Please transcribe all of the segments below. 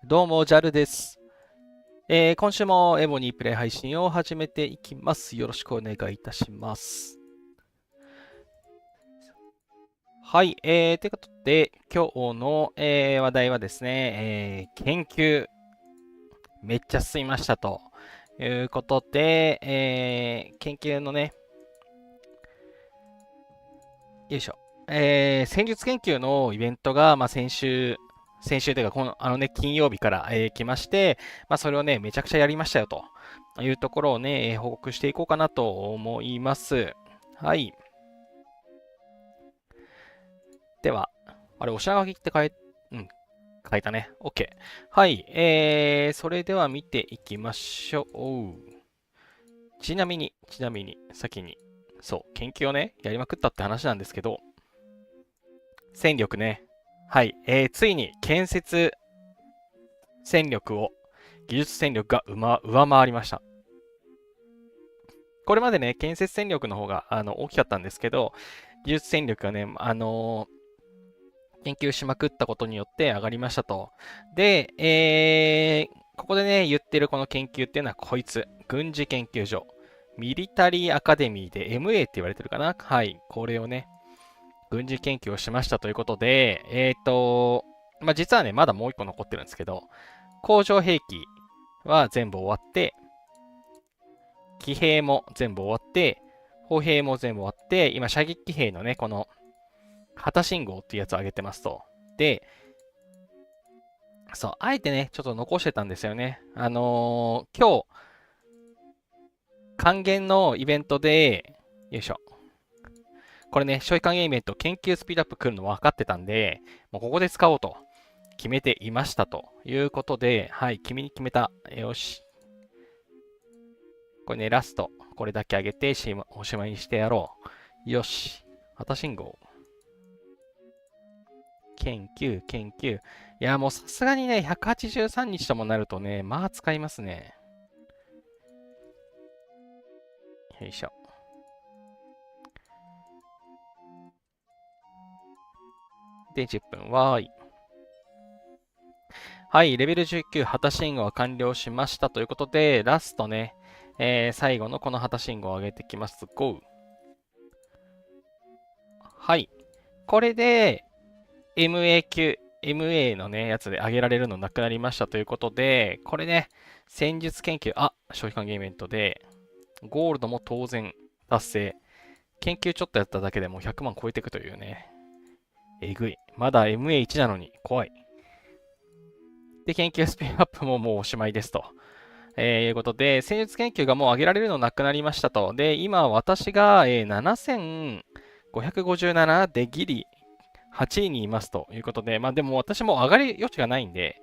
どうも、ジャルです。今週もエボニープレイ配信を始めていきます。よろしくお願いいたします。はい、ということで、今日の、話題はですね、研究めっちゃ進みましたということで、研究のね、よいしょ、戦術研究のイベントが、先週というか、金曜日から、来まして、それをね、めちゃくちゃやりましたよというところをね、報告していこうかなと思います。はい。では、あれ、おしゃがきって書いたね。OK。はい。それでは見ていきましょう。ちなみに、先に、そう、研究をね、やりまくったって話なんですけど、戦力ね。はい。ついに建設戦力を、技術戦力が上回りました。これまでね、建設戦力の方が大きかったんですけど、技術戦力がね、研究しまくったことによって上がりましたと。で、ここでね、言ってるこの研究っていうのはこいつ、軍事研究所。ミリタリーアカデミーで MA って言われてるかな。はい。これをね、軍事研究をしましたということで、実はね、まだもう一個残ってるんですけど、工場兵器は全部終わって、騎兵も全部終わって、歩兵も全部終わって、今、射撃兵のね、この、旗信号っていうやつを上げてますと。で、そう、あえてね、ちょっと残してたんですよね。今日、還元のイベントで、よいしょ。これね、消費還元イベント、研究スピードアップ来るの分かってたんで、もうここで使おうと決めていましたということで、はい、君に決めた。よし。これね、ラスト。これだけ上げておしまいにしてやろう。よし。旗信号。研究。いや、もうさすがにね、183日ともなるとね、まあ使いますね。よいしょ。で、10分。わーい。はい、レベル19、旗信号は完了しましたということで、ラストね、最後のこの旗信号を上げてきます。GO! はい。これで、MA 級、MA のね、やつで上げられるのなくなりましたということで、これね、戦術研究、消費還元イベントで、ゴールドも当然達成。研究ちょっとやっただけでも100万超えていくというね。えぐい。まだ MA1 なのに怖い。で、研究スピンアップももうおしまいですと。いうことで、戦術研究がもう上げられるのなくなりましたと。で、今私が、7557でギリ8位にいますということで、でも私も上がり余地がないんで、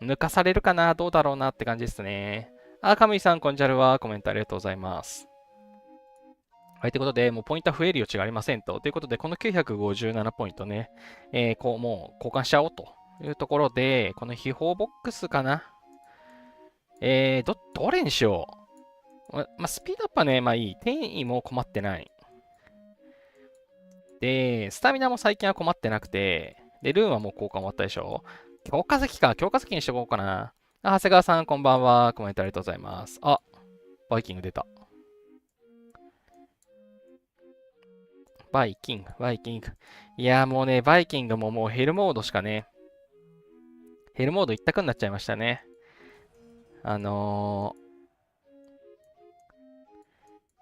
抜かされるかなどうだろうなって感じですね。カムイさん、こんにちは。コメントありがとうございます。はい、ということで、もうポイントは増える余地がありませんと。ということで、この957ポイントね、もう交換しちゃおうというところで、この秘宝ボックスかな。どれにしよう。スピードアップはね、いい。転移も困ってない。で、スタミナも最近は困ってなくて、で、ルーンはもう交換終わったでしょ。強化石か。強化石にしとこうかな。長谷川さん、こんばんは。コメントありがとうございます。バイキング出た。バイキング。いやーもうね、バイキングももうヘルモードしかね、ヘルモード一択になっちゃいましたね。あの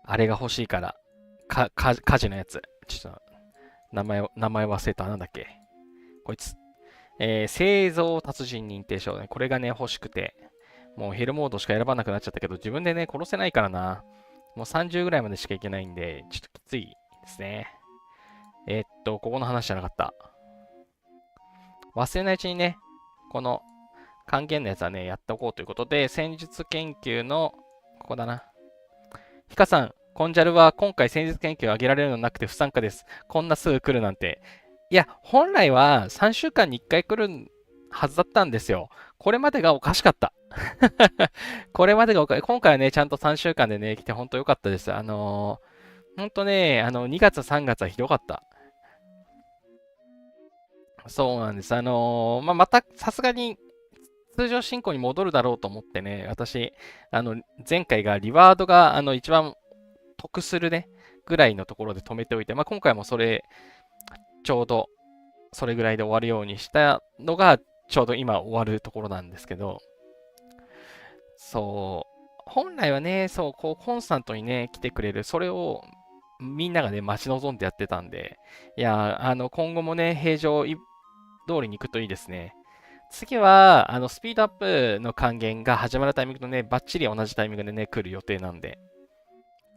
あれが欲しいから、火事のやつ。ちょっと名前忘れた。なんだっけ。こいつ。製造達人認定証ね。これがね、欲しくて。もうヘルモードしか選ばなくなっちゃったけど、自分でね、殺せないからな。もう30ぐらいまでしかいけないんで、ちょっときついですね。ここの話じゃなかった。忘れないうちにね、この還元のやつはね、やっておこうということで、戦術研究の、ここだな。ヒカさん、コンジャルは今回戦術研究を上げられるのなくて不参加です。こんなすぐ来るなんて。いや、本来は3週間に1回来るはずだったんですよ。これまでがおかしかった。これまでが今回はね、ちゃんと3週間でね、来て本当良かったです。本当ね、2月3月はひどかった。そうなんです。またさすがに通常進行に戻るだろうと思ってね、私、前回がリワードが、一番得するね、ぐらいのところで止めておいて、まあ、今回もそれ、ちょうど、それぐらいで終わるようにしたのが、ちょうど今終わるところなんですけど、そう、本来はね、そう、こう、コンスタントにね、来てくれる、それを、みんながね、待ち望んでやってたんで、いや、今後もね、平常通りに行くといいですね。次は、スピードアップの還元が始まるタイミングとね、バッチリ同じタイミングでね、来る予定なんで、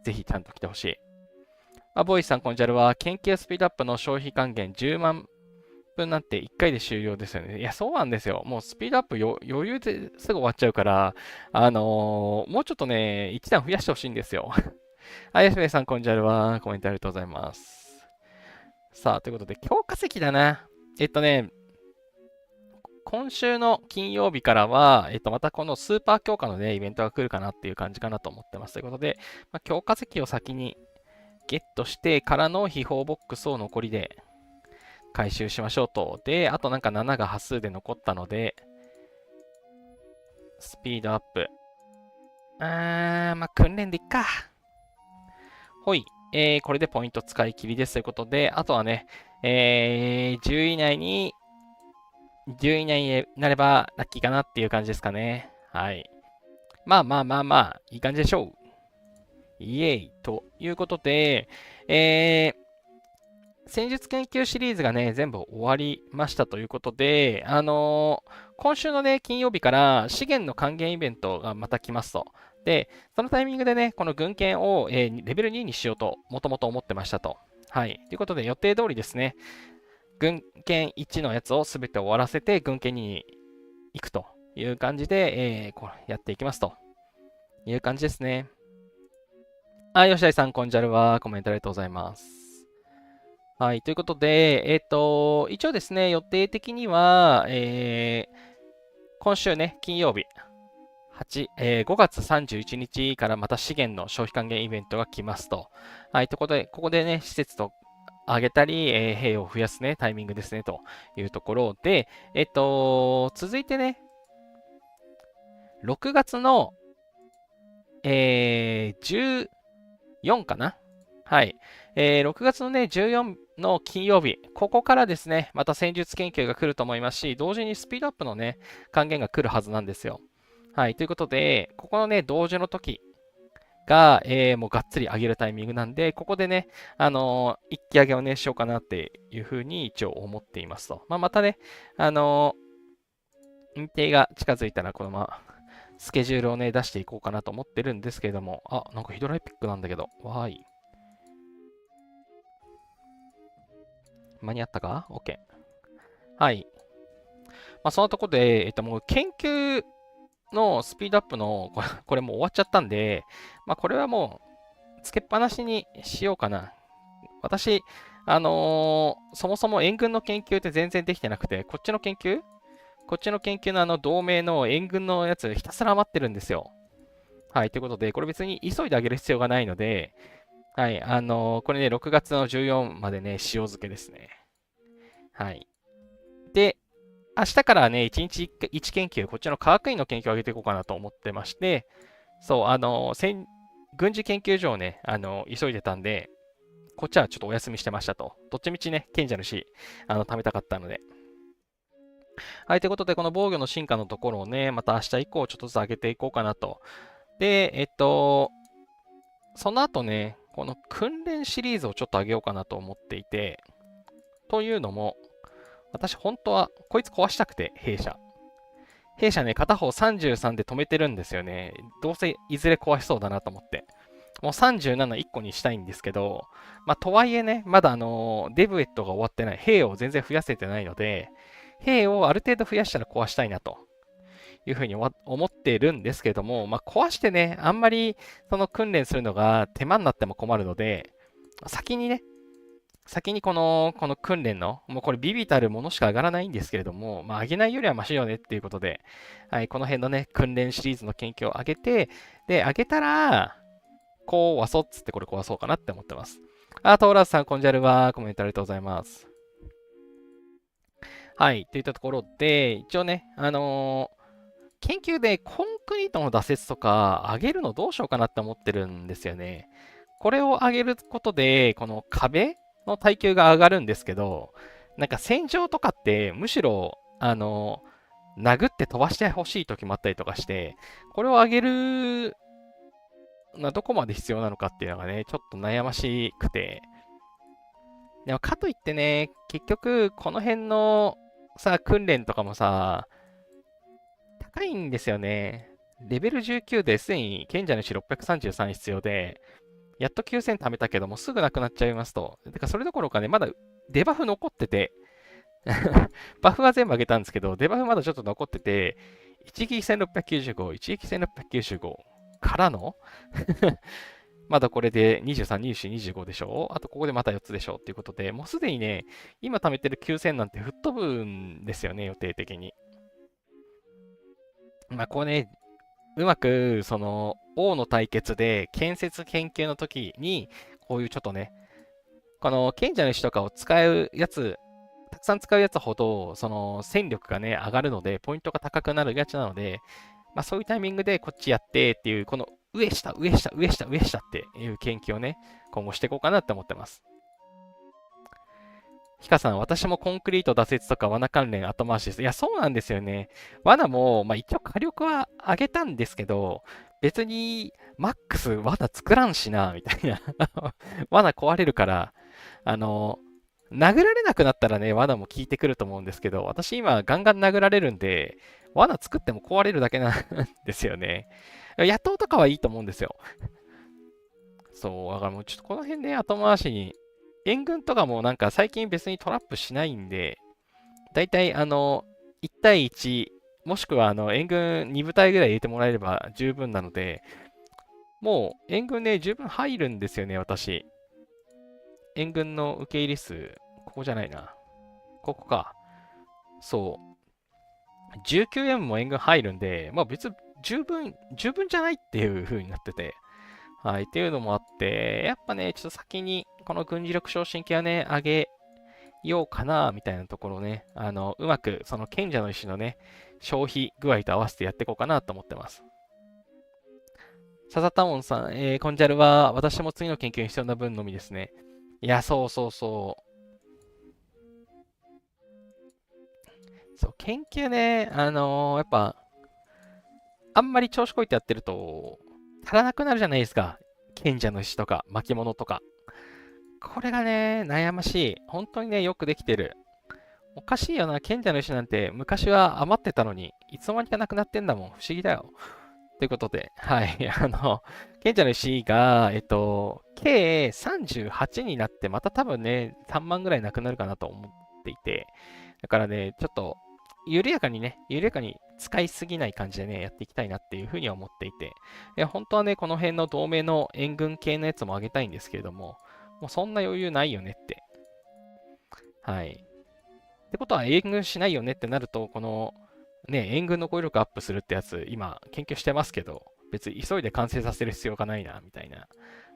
ぜひちゃんと来てほしい。ボーイさん、こんにちは。研究スピードアップの消費還元10万分なんて1回で終了ですよね。いや、そうなんですよ。もうスピードアップ余裕ですぐ終わっちゃうから、もうちょっとね、一段増やしてほしいんですよ。あやしべさん、こんにちは。コメントありがとうございます。さあ、ということで、強化石だな。今週の金曜日からは、またこのスーパー強化のね、イベントが来るかなっていう感じかなと思ってます。ということで、強化石を先にゲットしてからの秘宝ボックスを残りで回収しましょうと。で、あとなんか7が端数で残ったので、スピードアップ。訓練でいっか。ほい。これでポイント使い切りですということで、あとはね、10位以内になればラッキーかなっていう感じですかね。はい。いい感じでしょう。イエーイということで、戦術研究シリーズがね、全部終わりましたということで、今週のね、金曜日から資源の還元イベントがまた来ますと。で、そのタイミングでね、この軍艦を、レベル2にしようと、もともと思ってましたと。はい。ということで、予定通りですね、軍艦1のやつをすべて終わらせて、軍艦2に行くという感じで、こうやっていきますという感じですね。吉田さん、こんにちは。コメントありがとうございます。はい。ということで、一応ですね、予定的には、今週ね、金曜日、5月31日からまた資源の消費還元イベントが来ますと。はい。ということで、ここでね、施設と上げたり、兵を増やすね、タイミングですね、というところで、続いてね、6月の、14かな。はい。6月のね、14の金曜日、ここからですね、また戦術研究が来ると思いますし、同時にスピードアップのね、還元が来るはずなんですよ。はい。ということで、ここのね、同時の時が、もうがっつり上げるタイミングなんで、ここでね、一気上げをね、しようかなっていうふうに一応思っていますと。またね、日程が近づいたら、このまま、スケジュールをね、出していこうかなと思ってるんですけれども、なんかヒドラエピックなんだけど、わーい。間に合ったか ?OK。はい。そのところで、もう研究のスピードアップの、これもう終わっちゃったんで、これはもう、つけっぱなしにしようかな。私、そもそも援軍の研究って全然できてなくて、こっちの研究の同盟の援軍のやつひたすら余ってるんですよ。はい、ということで、これ別に急いであげる必要がないので、はい、これね、6月の14までね、塩漬けですね。はい。で、明日からね、1日1研究、こっちの科学院の研究を上げていこうかなと思ってまして、そう、軍事研究所をね、急いでたんで、こっちはちょっとお休みしてましたと。どっちみちね、賢者の死、貯めたかったので。はい、ということで、この防御の進化のところをね、また明日以降、ちょっとずつ上げていこうかなと。で、その後ね、この訓練シリーズをちょっと上げようかなと思っていて、というのも、私本当はこいつ壊したくて、弊社。弊社ね、片方33で止めてるんですよね。どうせいずれ壊しそうだなと思って。もう37、1個にしたいんですけど、とはいえね、まだデブエットが終わってない。兵を全然増やせてないので、兵をある程度増やしたら壊したいなというふうに思っているんですけども、壊してね、あんまりその訓練するのが手間になっても困るので、先にこの訓練の、もうこれビビたるものしか上がらないんですけれども、上げないよりはマシよねっていうことで、はい、この辺のね、訓練シリーズの研究を上げて、で、上げたら、こう、わそっつってこれ壊そうかなって思ってます。トーラスさん、こんじゃるは、コメントありがとうございます。はい、といったところで、一応ね、研究でコンクリートの打設とか上げるのどうしようかなって思ってるんですよね。これを上げることで、この壁の耐久が上がるんですけど、なんか戦場とかってむしろ、殴って飛ばしてほしい時もあったりとかして、これを上げるどこまで必要なのかっていうのがね、ちょっと悩ましくて。でもかといってね、結局この辺のさ、訓練とかもさ、高いんですよね。レベル19ですでに賢者の石633必要で、やっと9000貯めたけどもすぐなくなっちゃいますと。てかそれどころかね、まだデバフ残ってて、バフは全部上げたんですけど、デバフまだちょっと残ってて、一撃1695、一撃1695からのまだこれで23、24、25でしょ。あとここでまた4つでしょっていうことで、もうすでにね、今貯めてる9000なんて吹っ飛ぶんですよね、予定的に。まあこうね、うまく、その、王の対決で建設研究の時に、こういうちょっとね、この賢者の石とかを使うやつ、たくさん使うやつほど、その戦力がね、上がるので、ポイントが高くなるやつなので、まあそういうタイミングでこっちやってっていう、この上下、上下、上下、上下っていう研究をね、今後していこうかなって思ってます。ヒカさん、私もコンクリート挫折とか罠関連後回しです。いや、そうなんですよね。罠も、まあ一応火力は上げたんですけど、別にマックス罠作らんしな、みたいな。罠壊れるから、あの、殴られなくなったらね、罠も効いてくると思うんですけど、私今ガンガン殴られるんで、罠作っても壊れるだけなんですよね。野党とかはいいと思うんですよ。そう、だからもうちょっとこの辺で後回しに、援軍とかもなんか最近別にトラップしないんで、だいたい1対1、もしくは援軍2部隊ぐらい入れてもらえれば十分なので、もう援軍ね、十分入るんですよね、私。援軍の受け入れ数、ここじゃないな。ここか。そう。19M も援軍入るんで、まあ別に十分じゃないっていう風になってて。はい。っていうのもあって、やっぱね、ちょっと先にこの軍事力昇進系はね、上げようかな、みたいなところをね、うまくその賢者の石のね、消費具合と合わせてやっていこうかなと思ってます。サザタモンさん、コンジャルは私も次の研究に必要な分のみですね。いや、そうそうそう。そう、研究ね、やっぱ、あんまり調子こいてやってると、足らなくなるじゃないですか。賢者の石とか、巻物とか。これがね、悩ましい。本当にね、よくできてる。おかしいよな。賢者の石なんて昔は余ってたのに、いつの間にかなくなってんだもん。不思議だよ。ということで、はい。賢者の石が、計38になって、また多分ね、3万ぐらいなくなるかなと思っていて、だからね、ちょっと、緩やかに使いすぎない感じでね、やっていきたいなっていうふうには思っていて、本当はね、この辺の同盟の援軍系のやつも上げたいんですけれども、もうそんな余裕ないよねって。はい。ってことは援軍しないよねってなると、この、ね、援軍の語彙力アップするってやつ、今研究してますけど、別に急いで完成させる必要がないな、みたいな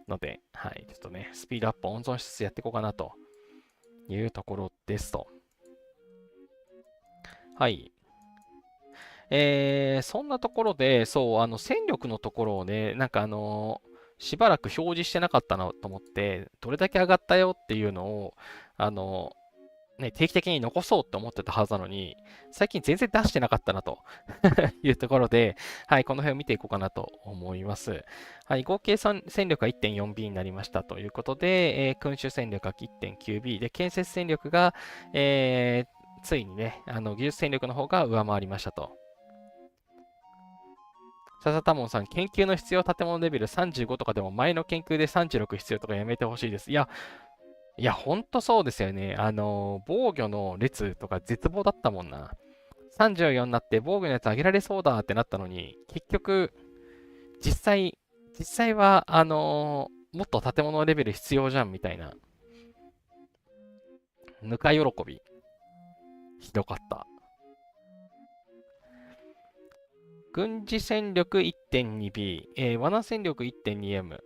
ので、はい、ちょっとね、スピードアップを温存しつつやっていこうかなというところですと。はい。そんなところで、そう、戦力のところをね、なんかしばらく表示してなかったなと思って、どれだけ上がったよっていうのを、あのね、定期的に残そうって思ってたはずなのに、最近全然出してなかったなというところで、はい、この辺を見ていこうかなと思います。はい、合計戦力が 1.4B になりましたということで、君主戦力が 1.9B で、建設戦力が、ついにね、技術戦力の方が上回りましたと。笹田門さん、研究の必要建物レベル35とかでも前の研究で36必要とかやめてほしいです。いや、ほんとそうですよね。防御の列とか絶望だったもんな。34になって防御のやつ上げられそうだってなったのに、結局、実際、実際は、もっと建物レベル必要じゃんみたいな。ぬか喜び。ひどかった。軍事戦力 1.2B、罠戦力 1.2M、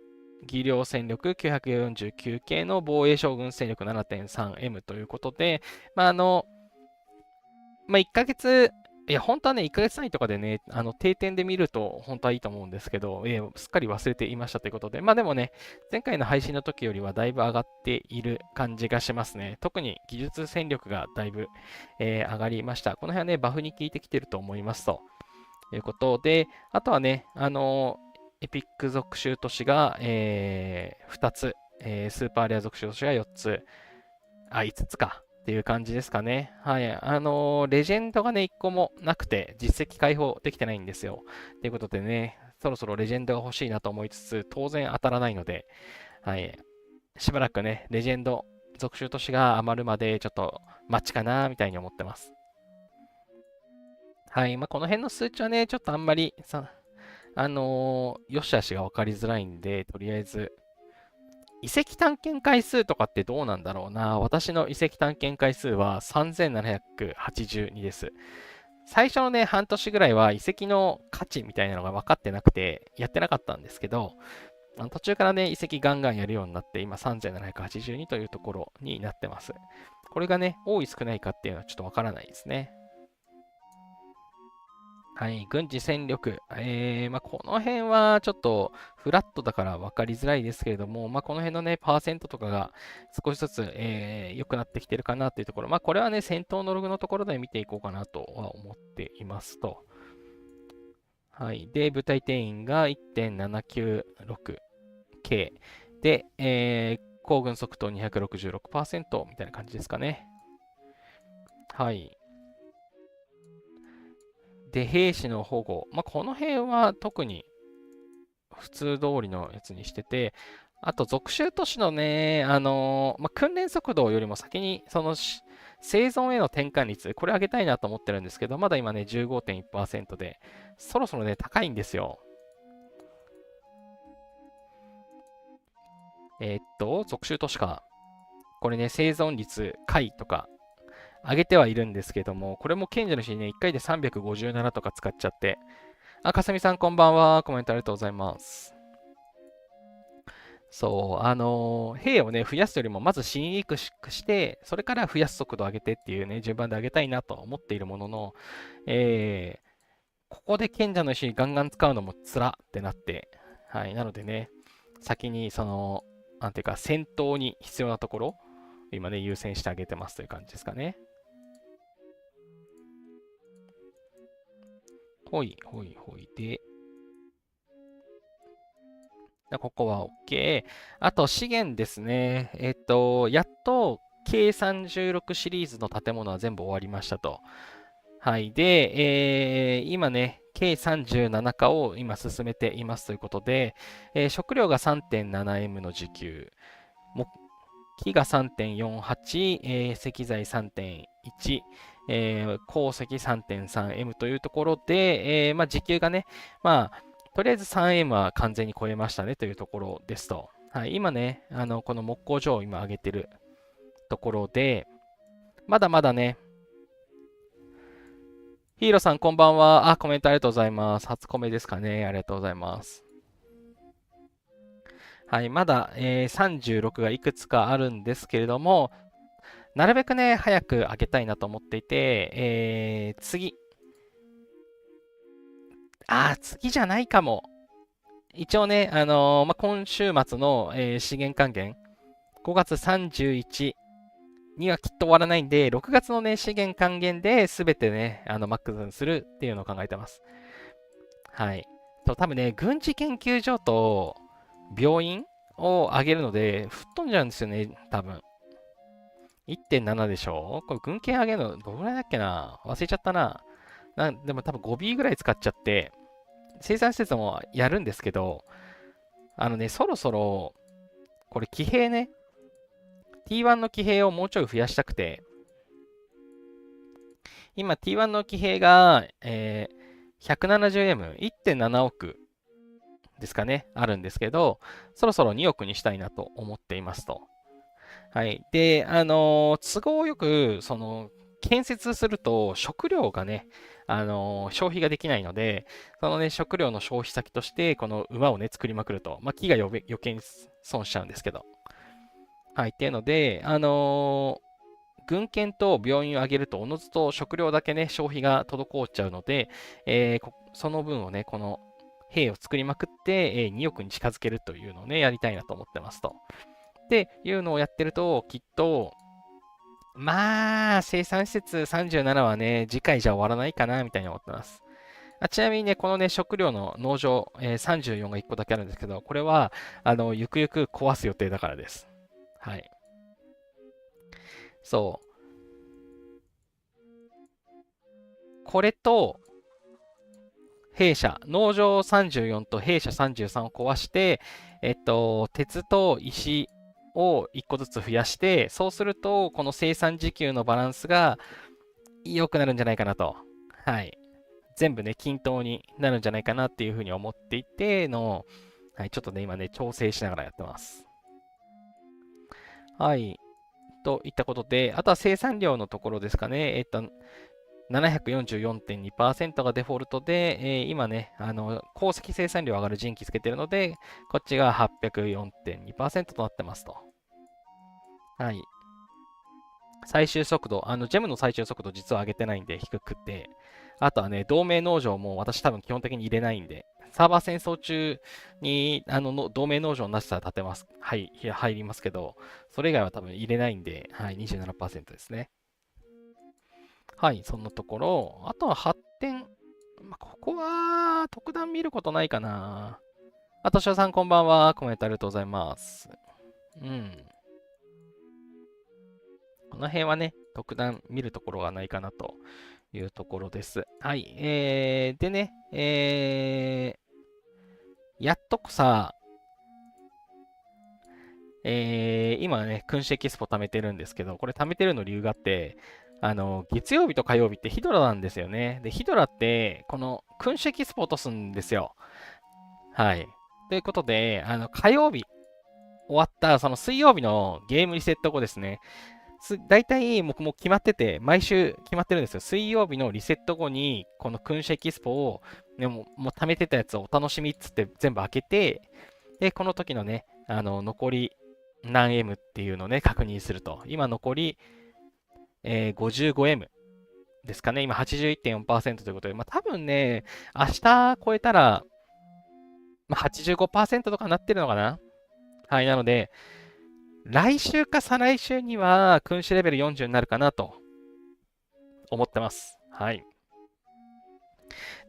技量戦力949系の防衛将軍戦力 7.3M ということで、まあ、1ヶ月、いや、本当はね、1ヶ月単位とかでね、定点で見ると本当はいいと思うんですけど、すっかり忘れていましたということで、まあでもね、前回の配信の時よりはだいぶ上がっている感じがしますね。特に技術戦力がだいぶ、上がりました。この辺はね、バフに効いてきてると思いますということで、あとはね、エピック属州都市が、2つ、スーパーレア属州都市が4つ、5つか。っていう感じですかね。はい。レジェンドがね、1個もなくて、実績解放できてないんですよ。ということでね、そろそろレジェンドが欲しいなと思いつつ、当然当たらないので、はい。しばらくね、レジェンド属州都市が余るまで、ちょっと待ちかな、みたいに思ってます。はい。まあ、この辺の数値はね、ちょっとあんまりよしあしが分かりづらいんで、とりあえず、遺跡探検回数とかってどうなんだろうな。私の遺跡探検回数は3782です。最初のね、半年ぐらいは遺跡の価値みたいなのが分かってなくて、やってなかったんですけど、途中からね、遺跡ガンガンやるようになって、今3782というところになってます。これがね、多い少ないかっていうのはちょっと分からないですね。はい、軍事戦力。まあ、この辺はちょっとフラットだから分かりづらいですけれども、まあ、この辺のね、パーセントとかが少しずつ、良くなってきてるかなというところ。まあ、これはね、戦闘のログのところで見ていこうかなとは思っていますと。はい。で、部隊定員が 1.796K。で、行軍速度266%みたいな感じですかね。はい。で、兵士の保護。まあ、この辺は特に普通通りのやつにしてて、あと属州都市のね、まあ、訓練速度よりも先に、生存への転換率、これ上げたいなと思ってるんですけど、まだ今ね、15.1% で、そろそろね、高いんですよ。属州都市か。これね、生存率、回とか、上げてはいるんですけども、これも賢者の石にね、1回で357とか使っちゃって。あ、かすみさんこんばんは。コメントありがとうございます。そう、兵をね、増やすよりも、まず死ににくくして、それから増やす速度を上げてっていうね、順番で上げたいなと思っているものの、ここで賢者の石ガンガン使うのもつらってなって、はい、なのでね、先になんていうか、戦闘に必要なところ、今ね、優先してあげてますという感じですかね。ほい、ほい、ほいで、ここは OK。あと、資源ですね。やっと K36 シリーズの建物は全部終わりましたと。はい。で、今ね、K37 化を今進めていますということで、食料が 3.7M の受給、木が3.48、石材3.1、鉱石 3.3M というところで、まあ、時給がね、まあ、とりあえず 3M は完全に超えましたねというところですと。はい、今ね、この木工所を今上げてるところで、まだまだね、ヒーローさんこんばんは。あ、コメントありがとうございます。初コメですかね。ありがとうございます。はい、まだ、36がいくつかあるんですけれども、なるべくね、早く上げたいなと思っていて、次。次じゃないかも。一応ね、まあ、今週末の、資源還元、5月31にはきっと終わらないんで、6月のね、資源還元で全てね、マックスにするっていうのを考えてます。はい。多分ね、軍事研究所と病院を上げるので、吹っ飛んじゃうんですよね、多分。1.7でしょ。これ軍権上げるのどのぐらいだっけな、忘れちゃったな。でも多分 5B ぐらい使っちゃって、生産施設もやるんですけど、そろそろ、これ騎兵ね、T1 の騎兵をもうちょい増やしたくて、今 T1 の騎兵が、170M、1.7億ですかね、あるんですけど、そろそろ2億にしたいなと思っていますと。はい。で、都合よく、建設すると食料がね、消費ができないので、そのね、食料の消費先として、この馬をね、作りまくると、まあ、木が余計に損しちゃうんですけど。はい。っていうので、軍艦と病院を挙げると、おのずと食料だけね、消費が滞っちゃうので、その分をね、この兵を作りまくって、2億に近づけるというのをね、やりたいなと思ってますと。っていうのをやってると、きっと、まあ、生産施設37はね、次回じゃ終わらないかな、みたいに思ってます。ちなみにね、このね、食料の農場、34が1個だけあるんですけど、これは、ゆくゆく壊す予定だからです。はい。そう。これと、弊社、農場34と弊社33を壊して、鉄と石を1個ずつ増やして、そうすると、この生産時給のバランスが良くなるんじゃないかなと。はい。全部ね、均等になるんじゃないかなっていうふうに思っていてはい、ちょっとね、今ね、調整しながらやってます。はい。といったことで、あとは生産量のところですかね。744.2% がデフォルトで、今ね、鉱石生産量上がる人気つけてるので、こっちが 804.2% となってますと。はい。最終速度、ジェムの最終速度実は上げてないんで低くて、あとはね、同盟農場も私多分基本的に入れないんで、サーバー戦争中に、同盟農場なしさ立てます。はい、入りますけど、それ以外は多分入れないんで、はい、27% ですね。はい、そんなところ。あとは発展。ここは、特段見ることないかな。としおさんこんばんは。コメントありがとうございます。うん。この辺はね、特段見るところがないかなというところです。はい。でね、やっとこさ、今ね、君主エキスポ貯めてるんですけど、これ貯めてるの理由があって、月曜日と火曜日ってヒドラなんですよね。で、ヒドラって、この君主エキスポ落とすんですよ。はい。ということで、火曜日終わった、その水曜日のゲームリセット後ですね。大体もう決まってて、毎週決まってるんですよ。水曜日のリセット後に、この君主エキスポを、ね、もう貯めてたやつをお楽しみっつって全部開けて、で、この時のね、残り何 M っていうのをね、確認すると。今残り、55M ですかね。今81.4% ということで、多分ね、明日超えたら、85%とかなってるのかな。はい、なので、来週か再来週には、君主レベル40になるかなと思ってます。はい。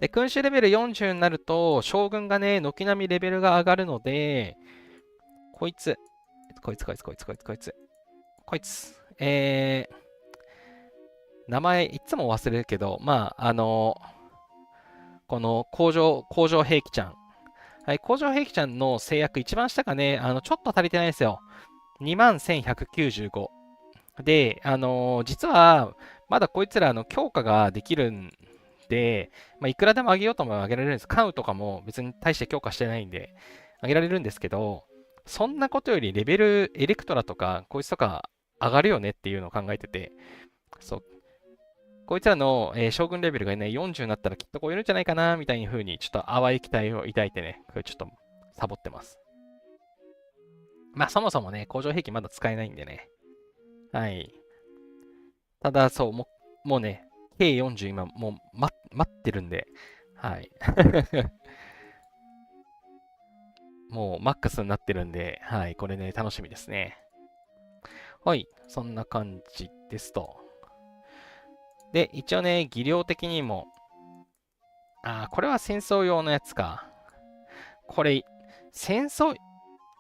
で、君主レベル40になると、将軍がね、軒並みレベルが上がるので、こいつ、こいつ、こいつ、こいつ、こいつ、こいつ、こいつ、名前いつも忘れるけど、この工場兵器ちゃん。はい、工場兵器ちゃんの制約一番下がね、ちょっと足りてないんですよ。21,195。で、実は、まだこいつらの強化ができるんで、いくらでも上げようとも上げられるんです。カウとかも別に大して強化してないんで、上げられるんですけど、そんなことよりレベル、エレクトラとか、こいつとか上がるよねっていうのを考えてて、そう。こいつらの、将軍レベルがね、40になったらきっと超えるんじゃないかな、みたいな風に、ちょっと淡い期待を抱いてね、これちょっとサボってます。そもそもね、工場兵器まだ使えないんでね。はい。ただ、そう、もうね、K40 今、もう、待ってるんで、はい。もう、マックスになってるんで、はい、これね、楽しみですね。はい、そんな感じですと。で、一応ね、技量的にも、これは戦争用のやつか。これ、戦争、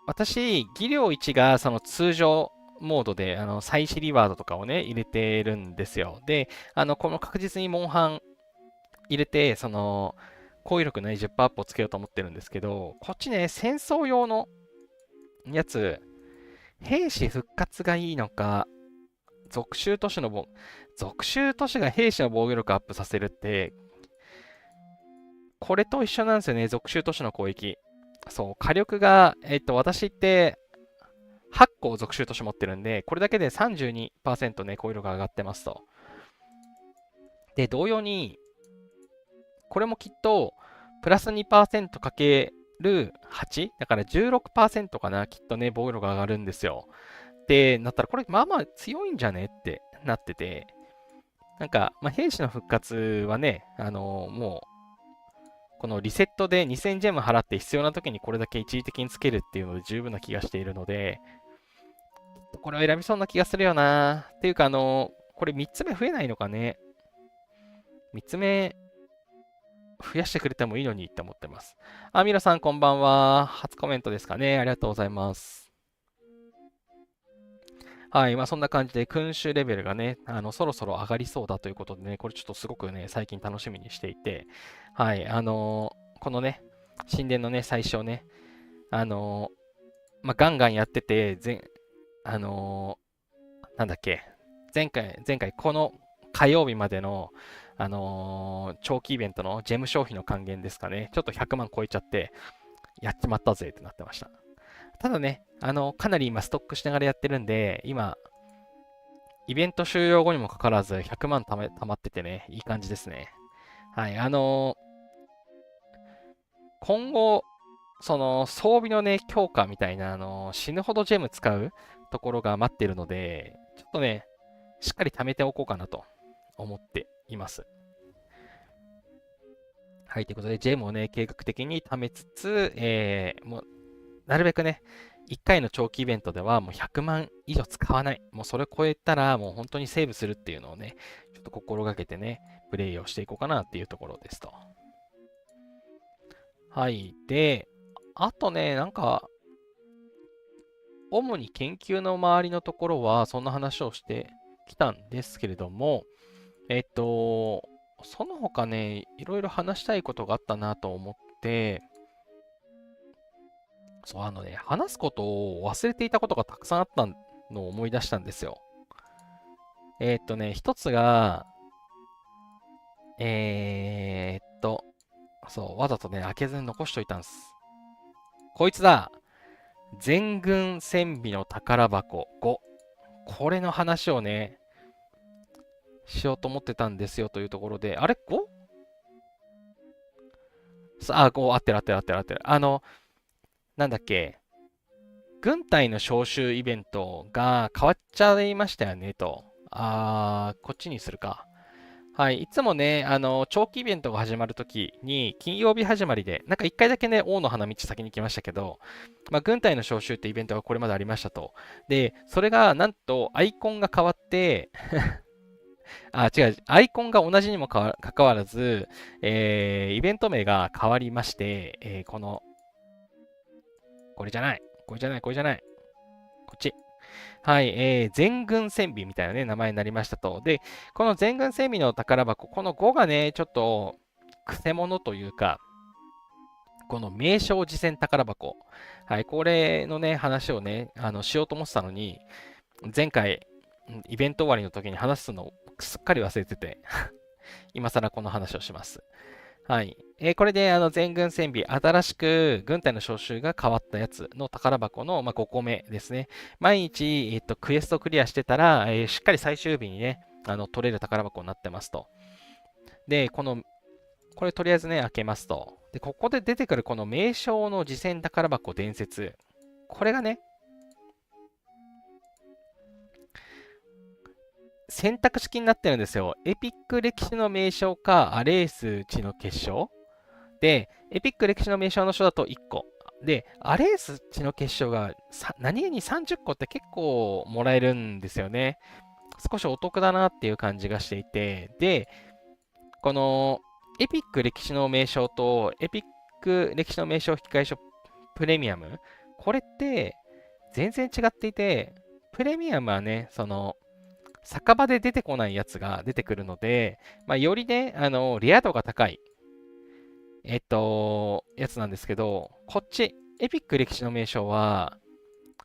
私、技量1がその通常モードで、再試リワードとかをね、入れてるんですよ。で、この確実にモンハン入れて、攻撃力の20%アップをつけようと思ってるんですけど、こっちね、戦争用のやつ、兵士復活がいいのか、属州都市が兵士の防御力アップさせるって、これと一緒なんですよね、属州都市の攻撃。そう、火力が、私って8個属州都市持ってるんで、これだけで32%ね、攻撃力が上がってますと。で、同様に、これもきっと、プラス2%かける8だから16%かな、きっとね、防御力が上がるんですよ。ってなったら、これまあまあ強いんじゃねってなってて、なんか、まあ、兵士の復活はね、もう、このリセットで2000ジェム払って必要な時にこれだけ一時的につけるっていうので十分な気がしているので、これを選びそうな気がするよな。っていうか、これ3つ目増えないのかね。3つ目増やしてくれてもいいのにって思ってます。あ、ミラさんこんばんは。初コメントですかね。ありがとうございます。はい。まあそんな感じで、君主レベルがね、そろそろ上がりそうだということでね、これちょっとすごくね、最近楽しみにしていて、はい。このね、神殿のね、最初ね、まあガンガンやってて、なんだっけ、前回この火曜日までの、長期イベントのジェム消費の還元ですかね、ちょっと100万超えちゃって、やっちまったぜってなってました。ただね、かなり今ストックしながらやってるんで、今、イベント終了後にもかかわらず100万たまっててね、いい感じですね。はい、今後、その装備のね、強化みたいな、死ぬほどジェム使うところが待ってるので、ちょっとね、しっかり貯めておこうかなと思っています。はい、ということで、ジェムをね、計画的に貯めつつ、もう、なるべくね、1回の長期イベントではもう100万以上使わない。もうそれを超えたら、もう本当にセーブするっていうのをね、ちょっと心がけてね、プレイをしていこうかなっていうところですと。はい。で、あとね、なんか、主に研究の周りのところは、そんな話をしてきたんですけれども、その他ね、いろいろ話したいことがあったなと思って、そう、話すことを忘れていたことがたくさんあったのを思い出したんですよ。一つが、そう、わざとね、開けずに残しといたんです。こいつだ。全軍戦備の宝箱5。これの話をね、しようと思ってたんですよというところで、あれ 5? あ、5、合ってる合ってる合ってる合ってる。なんだっけ、軍隊の招集イベントが変わっちゃいましたよねと。こっちにするか。はい。いつもね、長期イベントが始まるときに、金曜日始まりで、なんか一回だけね、王の花道先に来ましたけど、まあ、軍隊の招集ってイベントがこれまでありましたと。で、それがなんとアイコンが変わって違う、アイコンが同じにもかかわらず、イベント名が変わりまして、これじゃない、これじゃない、これじゃない、こっち。はい、全軍戦備みたいなね、名前になりましたと。で、この全軍戦備の宝箱、この5がね、ちょっと、くせ者というか、この名称次戦宝箱。はい、これのね、話をね、しようと思ってたのに、前回、イベント終わりの時に話すのをすっかり忘れてて今更この話をします。はい。これで全軍戦備、新しく軍隊の招集が変わったやつの宝箱の、まあ、5個目ですね。毎日、クエストクリアしてたら、しっかり最終日にね、取れる宝箱になってますと。で、これとりあえずね、開けますと。で、ここで出てくるこの名称の次戦宝箱伝説。これがね、選択式になってるんですよ。エピック歴史の名称か、アレース地の結晶。で、エピック歴史の名称の書だと1個。で、アレース地の結晶が何気に30個って結構もらえるんですよね。少しお得だなっていう感じがしていて、で、このエピック歴史の名称とエピック歴史の名称引換書プレミアム、これって全然違っていて、プレミアムはね、酒場で出てこないやつが出てくるので、まあ、よりね、レア度が高いやつなんですけど、こっち、エピック歴史の名称は、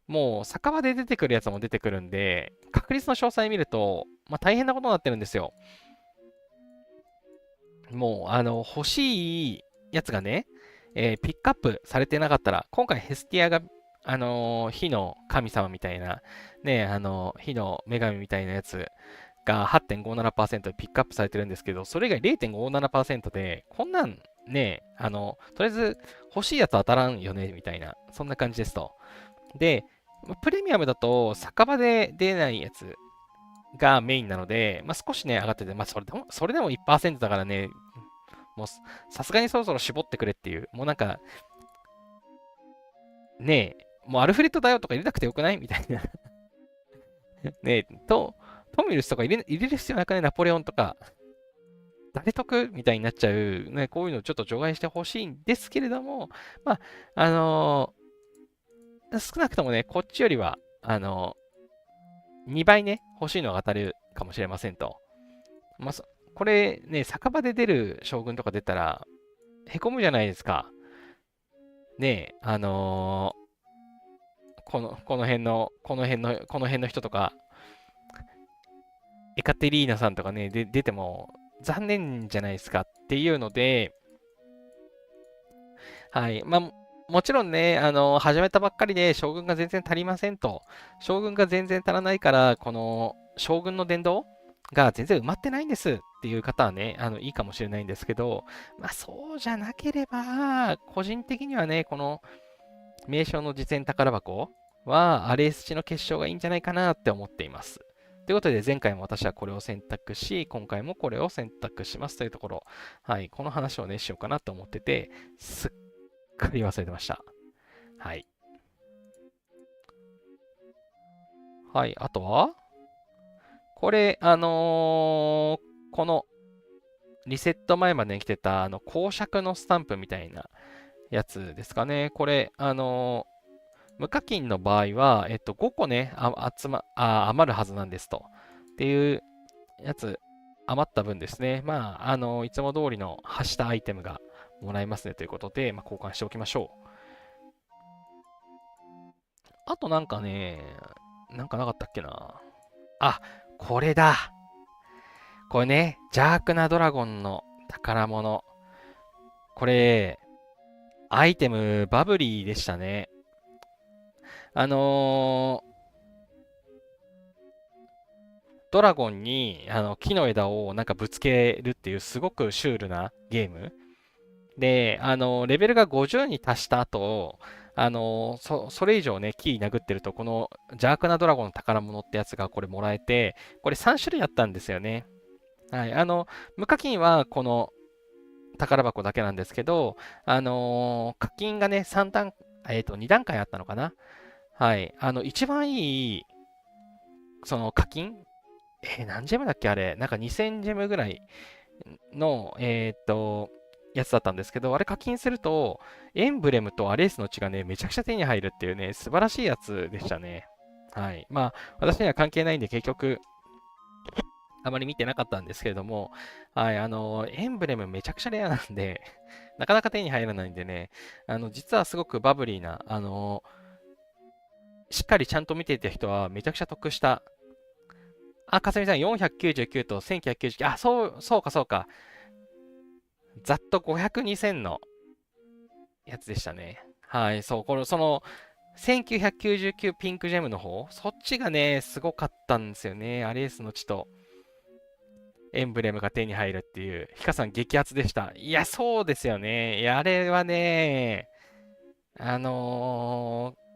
もう酒場で出てくるやつも出てくるんで、確率の詳細見ると、まあ、大変なことになってるんですよ。もう、欲しいやつがね、ピックアップされてなかったら、今回ヘスティアが、火の神様みたいな、ね、火の女神みたいなやつが8.57%でピックアップされてるんですけど、それ以外0.57%で、こんなんね、とりあえず欲しいやつ当たらんよね、みたいな、そんな感じですと。で、プレミアムだと酒場で出ないやつがメインなので、まあ、少しね、上がってて、まあ、それでも1%だからね、もう、さすがにそろそろ絞ってくれっていう、もうなんか、ねえ、もうアルフレッドだよとか入れなくてよくないみたいなねえ、トミルスとか入れる必要なくないナポレオンとか、誰得みたいになっちゃう、ね、こういうのをちょっと除外してほしいんですけれども、まあ、少なくともね、こっちよりは、2倍ね、欲しいのが当たるかもしれませんと。まあ、これね、酒場で出る将軍とか出たら、へこむじゃないですか。ねえ、この辺の人とか、エカテリーナさんとかね、出ても残念じゃないですかっていうので、はい。まあ、もちろんね、始めたばっかりで将軍が全然足りませんと。将軍が全然足らないから、この将軍の殿堂が全然埋まってないんですっていう方はね、いいかもしれないんですけど、まあ、そうじゃなければ、個人的にはね、この名称の実演宝箱は、アレース地の結晶がいいんじゃないかなって思っています。ということで、前回も私はこれを選択し、今回もこれを選択しますというところ、はい、この話をね、しようかなと思ってて、すっかり忘れてました。はい。はい、あとは、これ、このリセット前までに来てた、公爵のスタンプみたいなやつですかね。これ、無課金の場合は、5個ね、余るはずなんですと。っていうやつ、余った分ですね。まあ、いつも通りの発したアイテムがもらえますねということで、まあ、交換しておきましょう。あとなんかね、なんかなかったっけな。あ、これだ。これね、邪悪なドラゴンの宝物。これ、アイテムバブリーでしたね。あのードラゴンに木の枝をなんかぶつけるっていうすごくシュールなゲーム。で、レベルが50に達した後、それ以上ね、木殴ってると、この邪悪なドラゴンの宝物ってやつがこれもらえて、これ3種類あったんですよね。はい。無課金はこの宝箱だけなんですけど、課金がね、2段階あったのかな。はい。一番いい、その課金何ジェムだっけあれ。なんか2000ジェムぐらいの、やつだったんですけど、あれ課金すると、エンブレムとアレースの血がね、めちゃくちゃ手に入るっていうね、素晴らしいやつでしたね。はい。まあ、私には関係ないんで、結局、あまり見てなかったんですけれども、はい、エンブレムめちゃくちゃレアなんで、なかなか手に入らないんでね、実はすごくバブリーな、しっかりちゃんと見ていた人はめちゃくちゃ得した。あ、かすみさん499と1999、あ、そうか。ざっと500、2000のやつでしたね。はい、そう、その、1999ピンクジェムの方、そっちがね、すごかったんですよね。アレースの血とエンブレムが手に入るっていう。ヒカさん激アツでした。いや、そうですよね。いや、あれはね、あのー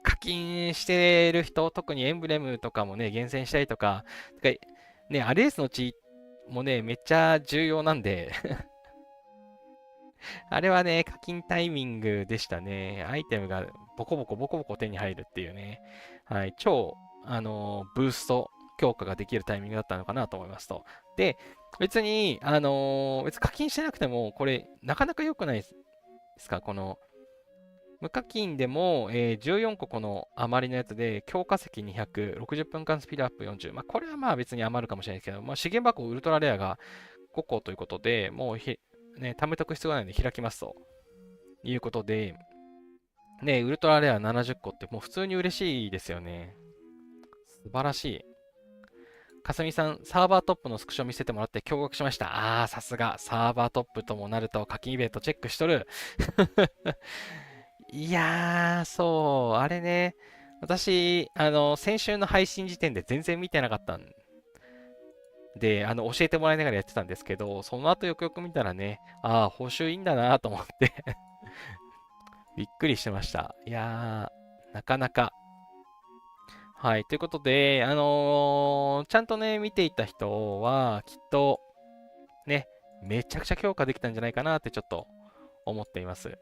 課金してる人、特にエンブレムとかもね、厳選したりとか、ね、アレースの血もね、めっちゃ重要なんであれはね、課金タイミングでしたね。アイテムがボコボコ手に入るっていうね。はい、超、ブースト強化ができるタイミングだったのかなと思いますと。で、別に課金してなくても、これ、なかなか良くないですかこの、無課金でも、14個この余りのやつで、強化石200、60分間スピードアップ40。まあ、これはまあ別に余るかもしれないですけど、まあ、資源箱ウルトラレアが5個ということで、もうね、貯めとく必要がないので開きますということで、ね、ウルトラレア70個ってもう普通に嬉しいですよね。素晴らしい。かすみさん、サーバートップのスクショ見せてもらって驚愕しました。さすが。サーバートップともなると課金イベントチェックしとる。いやー、そう、あれね。私、先週の配信時点で全然見てなかったんで、教えてもらいながらやってたんですけど、その後よくよく見たらね、報酬いいんだなと思ってびっくりしてました。いやー、なかなか。はい。ということで、ちゃんとね、見ていた人は、きっと、ね、めちゃくちゃ強化できたんじゃないかなってちょっと思っています。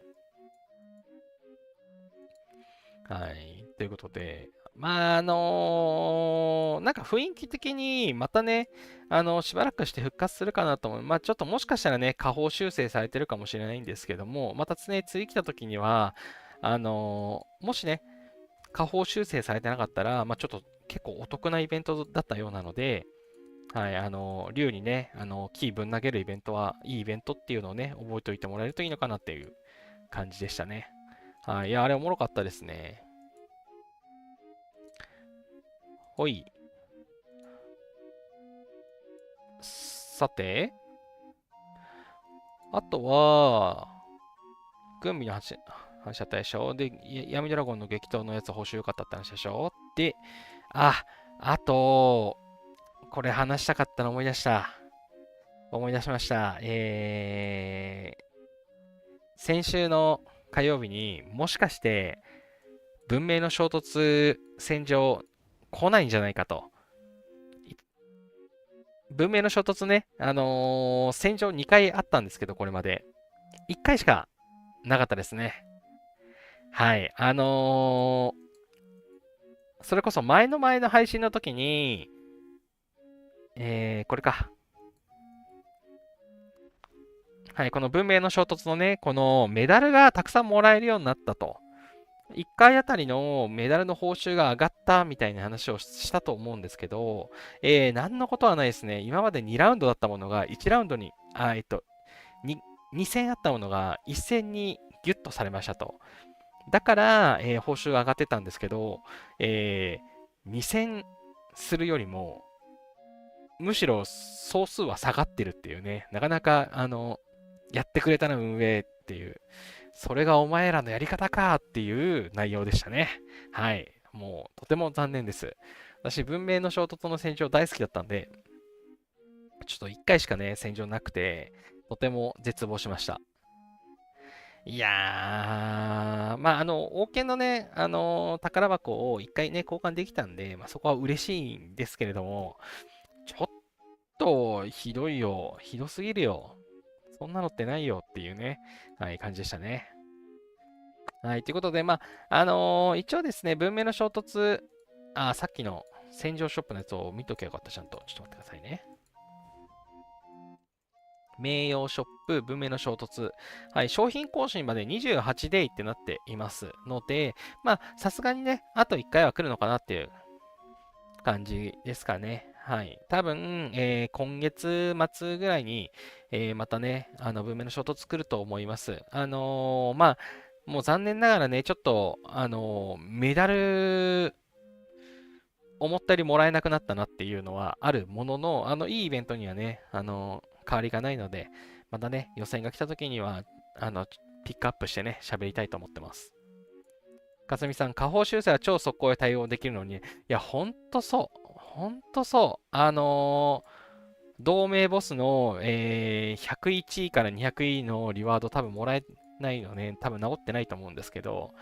はい。ということで、まあ、なんか雰囲気的にまたね、しばらくして復活するかなと思う。まあ、ちょっともしかしたらね、下方修正されてるかもしれないんですけども、またね、次来た時には、もしね、下方修正されてなかったら、まあ、ちょっと結構お得なイベントだったようなので、はい、竜にね、キーぶん投げるイベントはいいイベントっていうのをね、覚えておいてもらえるといいのかなっていう感じでしたね。はい、いや、あれおもろかったですね。ほい。さて、あとは、軍備の話だったでしょ。で、闇ドラゴンの激闘のやつ報酬良かったって話でしょ。で、あと、これ話したかったの思い出した。思い出しました。先週の火曜日にもしかして文明の衝突戦場来ないんじゃないかと。文明の衝突ね、戦場2回あったんですけど、これまで。1回しかなかったですね。はい。それこそ前の前の配信の時に、これか。はい、この文明の衝突のね、このメダルがたくさんもらえるようになったと。1回あたりのメダルの報酬が上がったみたいな話をしたと思うんですけど、何のことはないですね。今まで2ラウンドだったものが1ラウンドに、2戦あったものが1戦にギュッとされましたと。だから、報酬が上がってたんですけど、2戦するよりも、むしろ総数は下がってるっていうね、なかなか、やってくれたな、運営っていう、それがお前らのやり方かっていう内容でしたね。はい。もう、とても残念です。私、文明の衝突の戦場大好きだったんで、ちょっと1回しかね、戦場なくて、とても絶望しました。いやー、まあ、王権のね、宝箱を1回ね、交換できたんで、まあ、そこは嬉しいんですけれども、ちょっとひどいよ。ひどすぎるよ。そんなのってないよっていうね、はい、感じでしたね。はい、ということで、まあ、一応ですね、文明の衝突、さっきの戦場ショップのやつを見とけばよかった、ちゃんと。ちょっと待ってくださいね。名誉ショップ、文明の衝突。はい、商品更新まで28デイってなっていますので、まあ、さすがにね、あと1回は来るのかなっていう感じですかね。はい。多分、今月末ぐらいに、またね、文明の衝突来ると思います。まあ、もう残念ながらね、ちょっと、メダル、思ったよりもらえなくなったなっていうのはあるものの、いいイベントにはね、変わりがないので、またね、予選が来た時には、ピックアップしてね、喋りたいと思ってます。かすみさん、下方修正は超速攻で対応できるのに、いや、ほんとそう。ほんとそう。同盟ボスの、101位から200位のリワード多分もらえないのね、多分治ってないと思うんですけど、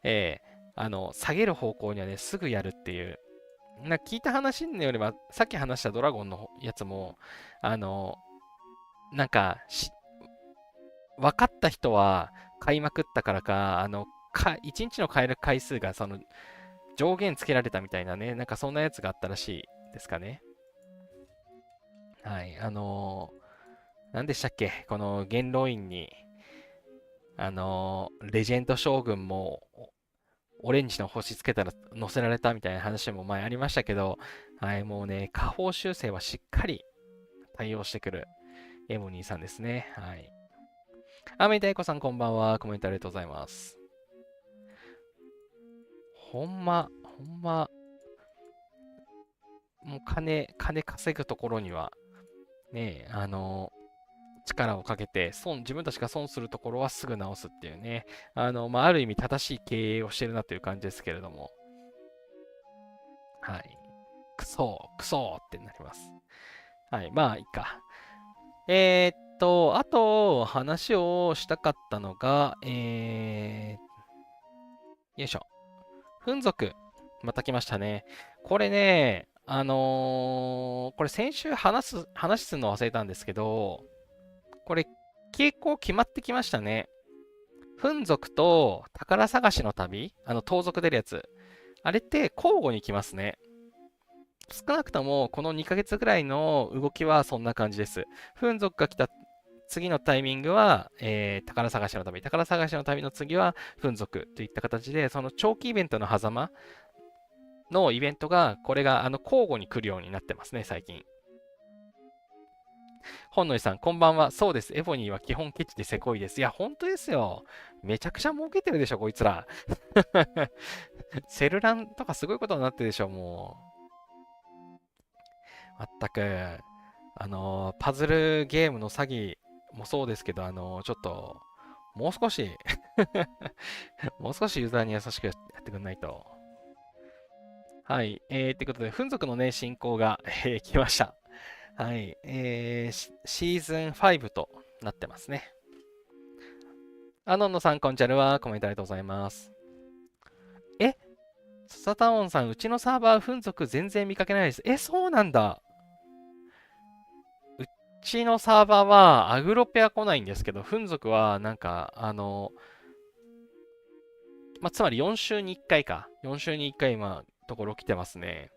下げる方向にはね、すぐやるっていう。聞いた話によれば、さっき話したドラゴンのやつも、あのなんか分かった人は買いまくったからか、1日の買える回数がその上限つけられたみたいなね、なんかそんなやつがあったらしいですかね。はい。何でしたっけこの元老院に、レジェンド将軍もオレンジの星つけたら載せられたみたいな話も前ありましたけど、はい、もうね、下方修正はしっかり対応してくる M2 さんですね。はい。アメイタイコさんこんばんは。コメントありがとうございます。ほんま、もう金稼ぐところには、ね、力をかけて、自分たちが損するところはすぐ直すっていうね、まあ、ある意味正しい経営をしてるなという感じですけれども、はい。クソってなります。はい、まあ、いいか。あと、話をしたかったのが、よいしょ。フン族。また来ましたね。これね、これ先週話すの忘れたんですけど、これ傾向決まってきましたね。フ族と宝探しの旅、盗賊出るやつ。あれって交互に来ますね。少なくともこの2ヶ月ぐらいの動きはそんな感じです。フ族が来た次のタイミングは、宝探しの旅。宝探しの旅の次はフ族といった形で、その長期イベントの狭間のイベントが、これが交互に来るようになってますね、最近。本野さん、こんばんは。そうです。エボニーは基本ケチでせこいです。いや、本当ですよ。めちゃくちゃ儲けてるでしょ、こいつら。セルランとかすごいことになってるでしょ、もう。まったく、パズルゲームの詐欺もそうですけど、ちょっと、もう少しもう少しユーザーに優しくやってくんないと。はい。ということで、フン族のね、進行が、来ました。はい。シーズン5となってますね。アノンのさん、こんちゃるは、コメントありがとうございます。えササタオンさん、うちのサーバー、フン族全然見かけないです。そうなんだ。うちのサーバーは、アグロペア来ないんですけど、フン族は、なんか、つまり4週に1回か。4週に1回、ところ来てますね。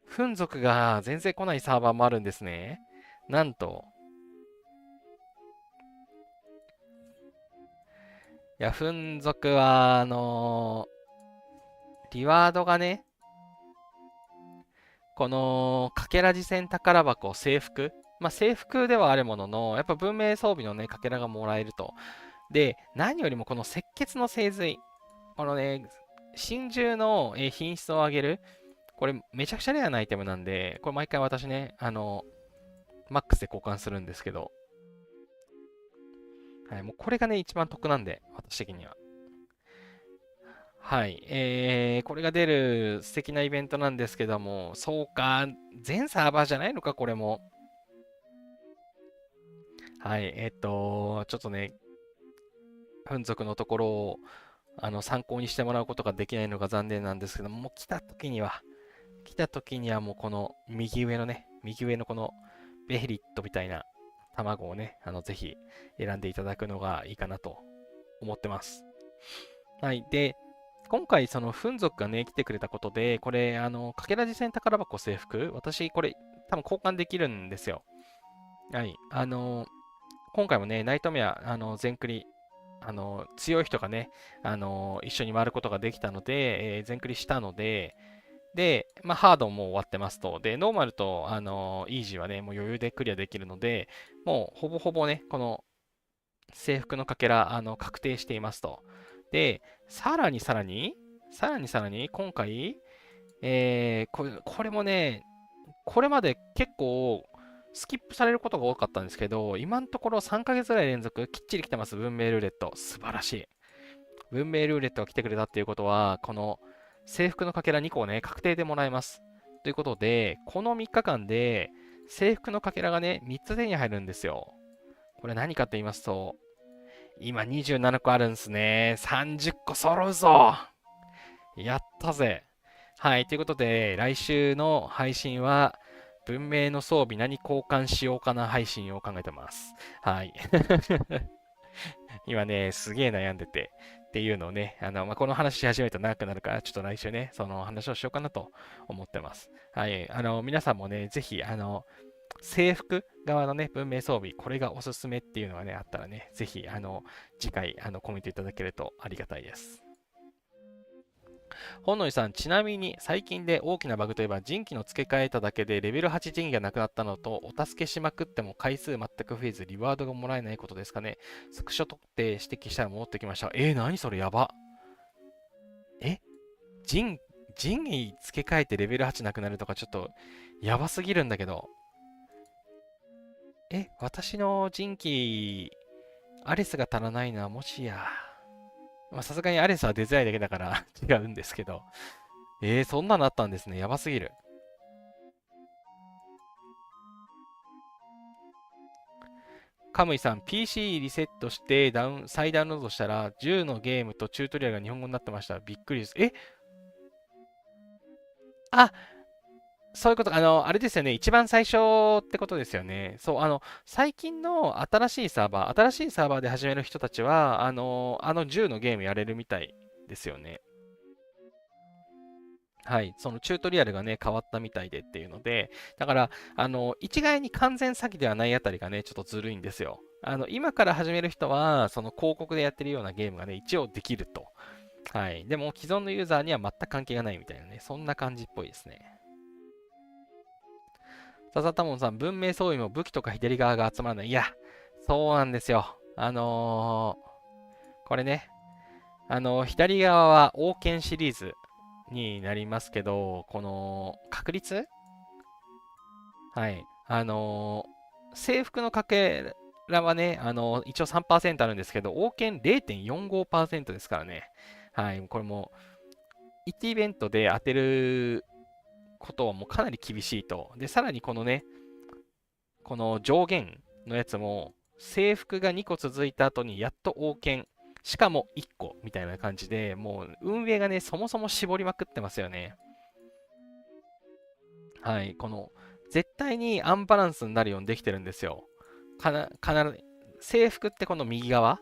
フン族が全然来ないサーバーもあるんですね。なんと、いや、フン族は、リワードがね、この、かけらじ戦宝箱、制服。制服ではあるものの、やっぱ文明装備のね、かけらがもらえると。で、何よりもこの赤血の精髄。このね、真珠の品質を上げる。これ、めちゃくちゃレアなアイテムなんで、これ毎回私ね、マックスで交換するんですけど、はい、もうこれがね、一番得なんで、私的には。はい。これが出る素敵なイベントなんですけども、そうか、全サーバーじゃないのか、これも。はい。ちょっとね、分族のところを、参考にしてもらうことができないのが残念なんですけども、もう来た時にはもうこの右上のね、右上のこのベヘリットみたいな卵をね、ぜひ選んでいただくのがいいかなと思ってます。はい。で、今回、その、フン族がね、来てくれたことで、これ、かけらじ戦宝箱制服、私、これ、多分交換できるんですよ。はい。今回もね、ナイトメア、全クリ、強い人がね、一緒に回ることができたので、全クリしたので、で、ハードも終わってますと。で、ノーマルと、イージーはね、もう余裕でクリアできるので、もう、ほぼほぼね、この、制服のかけら、確定していますと。で、さらに、今回、これもね、これまで結構、スキップされることが多かったんですけど、今のところ3ヶ月ぐらい連続きっちり来てます、文明ルーレット。素晴らしい。文明ルーレットが来てくれたっていうことは、この制服のかけら2個をね、確定でもらえます。ということで、この3日間で、制服のかけらがね、3つ手に入るんですよ。これ何かと言いますと、今27個あるんですね。30個揃うぞ。やったぜ。はい。ということで、来週の配信は、文明の装備何交換しようかな配信を考えてます。はい。今ね、すげえ悩んでて、っていうのをね、この話し始めると長くなるから、ちょっと来週ね、その話をしようかなと思ってます。はい。皆さんもね、ぜひ、制服側のね、文明装備、これがおすすめっていうのがね、あったらね、ぜひ、次回、コメントいただけるとありがたいです。本野さん、ちなみに最近で大きなバグといえば人気の付け替えただけでレベル8人気がなくなったのと、お助けしまくっても回数全く増えずリワードがもらえないことですかね。スクショ取って指摘したら戻ってきました。何それやば。え人、人位付け替えてレベル8なくなるとかちょっとやばすぎるんだけど。私の人気、アレスが足らないのはもしや。さすがにアレスは出づらいだけだから違うんですけど。そんなのあったんですね。やばすぎる。カムイさん、PC リセットして再ダウンロードしたら、10のゲームとチュートリアルが日本語になってました。びっくりです。あ、そういうこと、あれですよね。一番最初ってことですよね。そう、最近の新しいサーバーで始める人たちは、10のゲームやれるみたいですよね。はい。そのチュートリアルがね、変わったみたいでっていうので、だから、一概に完全詐欺ではないあたりがね、ちょっとずるいんですよ。今から始める人は、その広告でやってるようなゲームがね、一応できると。はい。でも、既存のユーザーには全く関係がないみたいなね、そんな感じっぽいですね。笹田門さん、文明装備も武器とか左側が集まらない。いや、そうなんですよ。これね、左側は王権シリーズになりますけど、この確率はい。制服のかけらはね、一応3%あるんですけど、王権0.45%ですからね。はい。これも、1イベントで当てることはもうかなり厳しいと。で、さらにこのね、この上限のやつも、制服が2個続いた後にやっと王権、しかも1個みたいな感じで、もう運営がね、そもそも絞りまくってますよね。はい、この、絶対にアンバランスになるようにできてるんですよ。必ず、制服ってこの右側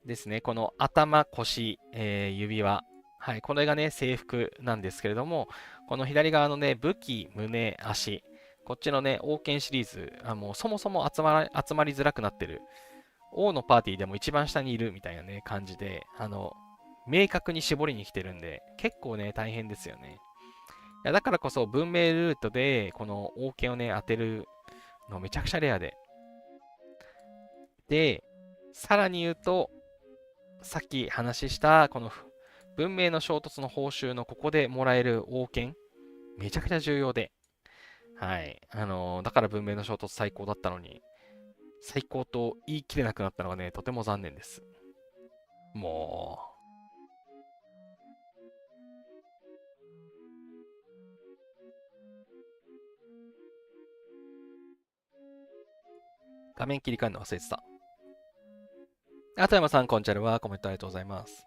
ですね。この頭、腰、指輪。はい、これがね、制服なんですけれども、この左側のね、武器、胸、足。こっちのね、王権シリーズ、もうそもそも集まりづらくなってる。王のパーティーでも一番下にいるみたいなね、感じで、明確に絞りに来てるんで、結構ね、大変ですよね。いや、だからこそ文明ルートで、この王権をね、当てるのめちゃくちゃレアで。で、さらに言うと、さっき話した、この文明の衝突の報酬のここでもらえる王権、めちゃくちゃ重要で。はい。だから文明の衝突最高だったのに、最高と言い切れなくなったのがね、とても残念です。もう、画面切り替えるの忘れてた。あと山さん、こんちゃるはコメントありがとうございます。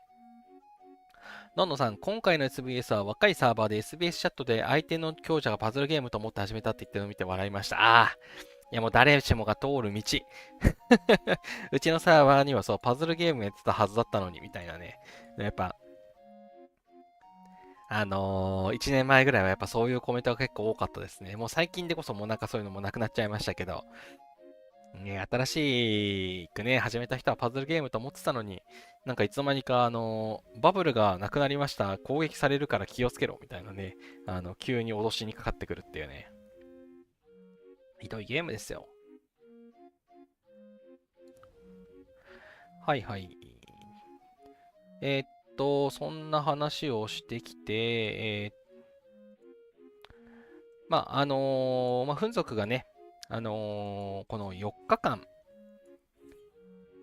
のんのさん、今回の SBS は若いサーバーで SBS チャットで相手の強者がパズルゲームと思って始めたって言ってるのを見て笑いました。ああ、いやもう誰しもが通る道。うちのサーバーにはそう、パズルゲームやってたはずだったのに、みたいなね。やっぱ、1年前ぐらいはやっぱそういうコメントが結構多かったですね。もう最近でこそもうなんかそういうのもなくなっちゃいましたけど、ね、新しくね、始めた人はパズルゲームと思ってたのに、なんかいつの間にか、バブルがなくなりました。攻撃されるから気をつけろ、みたいなね、急に脅しにかかってくるっていうね、ひどいゲームですよ。はいはい。そんな話をしてきて、フ族がね、この4日間、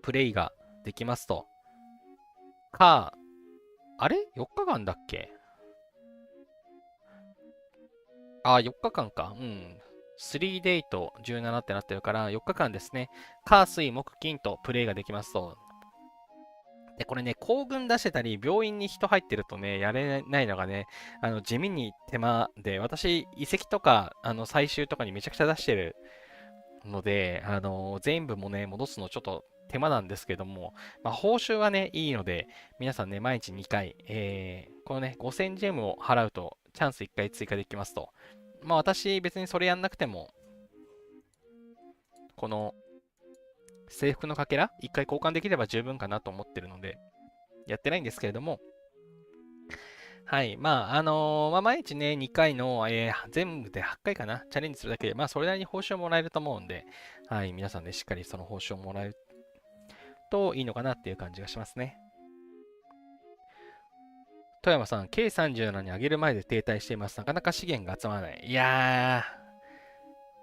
プレイができますと。か、あれ ?4 日間だっけ？4日間か。うん。3デイと17ってなってるから4日間ですね。火、水、木、金とプレイができますと。で、これね、行軍出してたり、病院に人入ってるとね、やれないのがね、地味に手間で、私、遺跡とか、採集とかにめちゃくちゃ出してるので、全部もね、戻すのちょっと手間なんですけども、まあ、報酬はね、いいので、皆さんね、毎日2回、このね、5000ジェムを払うと、チャンス1回追加できますと。まあ、私、別にそれやんなくても、この制服のかけら、1回交換できれば十分かなと思ってるので、やってないんですけれども、はい。毎日ね、2回の、全部で8回かな、チャレンジするだけで、まあ、それなりに報酬をもらえると思うんで、はい。皆さんね、しっかりその報酬をもらえるといいのかなっていう感じがしますね。富山さん、K37 に上げる前で停滞しています。なかなか資源が集まらない。いや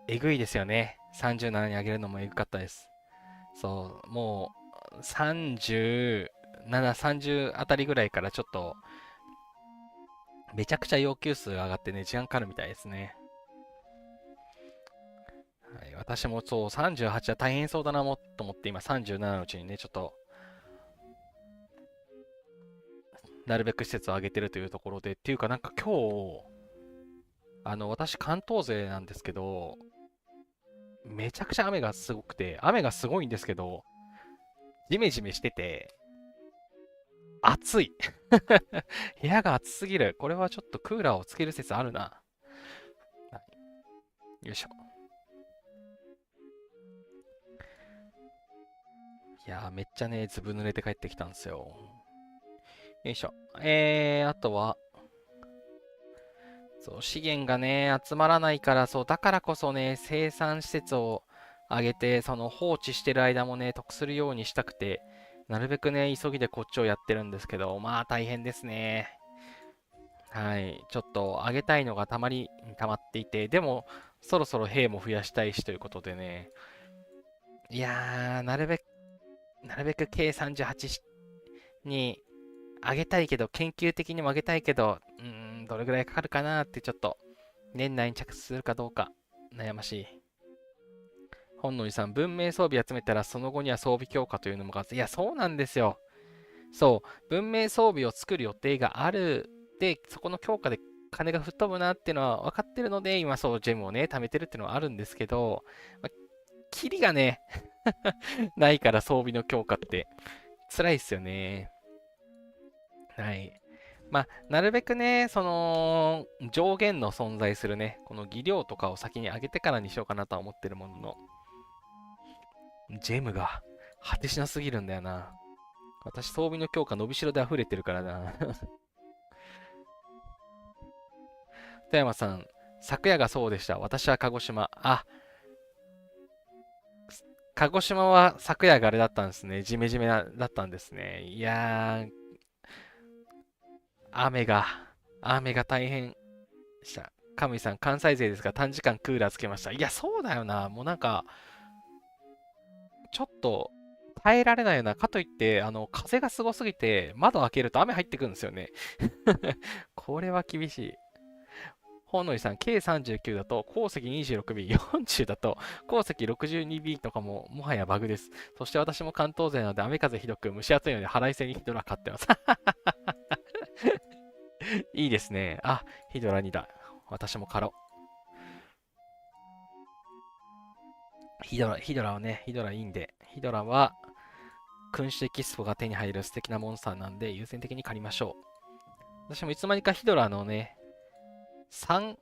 ー、えぐいですよね。37に上げるのもえぐかったです。そう、もう37、30あたりぐらいからちょっとめちゃくちゃ要求数が上がってね、時間かかるみたいですね。はい、私もそう、38は大変そうだなと思って今37のうちにね、ちょっとなるべく施設を上げてるというところで、っていうかなんか今日、私関東勢なんですけど、めちゃくちゃ雨がすごくて、雨がすごいんですけど、ジメジメしてて、暑い。部屋が暑すぎる。これはちょっとクーラーをつける説あるな。よいしょ。いやー、めっちゃね、ずぶ濡れて帰ってきたんですよ。よいしょ。あとは、そう、資源がね、集まらないから、そう、だからこそね、生産施設を上げて、その放置してる間もね、得するようにしたくて、なるべくね、急ぎでこっちをやってるんですけど、まあ大変ですね。はい。ちょっと上げたいのが溜まっていて、でも、そろそろ兵も増やしたいしということでね。いやー、なるべく K38 に上げたいけど、研究的にも上げたいけど、どれぐらいかかるかなってちょっと、年内に着手するかどうか、悩ましい。本能寺さん、文明装備集めたらその後には装備強化というのもいや、そうなんですよ。そう、文明装備を作る予定がある。で、そこの強化で金が吹っ飛ぶなっていうのは分かってるので、今そう、ジェムをね、貯めてるっていうのはあるんですけど、キリがね、ないから装備の強化って辛いっすよね。はい。まあ、なるべくね、その、上限の存在するね、この技量とかを先に上げてからにしようかなとは思ってるものの、ジェムが果てしなすぎるんだよな。私、装備の強化伸びしろで溢れてるからな。富山さん、昨夜がそうでした。私は鹿児島。鹿児島は昨夜があれだったんですね。ジメジメだったんですね。いやー、雨が、雨が大変でした。カムイさん、関西勢ですが短時間クーラーつけました。いや、そうだよな。もうなんか、ちょっと耐えられないよな。かといって、風がすごすぎて、窓開けると雨入ってくるんですよね。これは厳しい。本能寺さん、K39 だと、鉱石 26B、40だと、鉱石 62B とかも、もはやバグです。そして私も関東勢なので、雨風ひどく蒸し暑いので、腹いせにヒドラ買ってます。いいですね。あ、ヒドラ2だ。私も買ろう。ヒドラはね、ヒドラいいんで、ヒドラは、君主的スポが手に入る素敵なモンスターなんで、優先的に借りましょう。私もいつまにかヒドラのね、3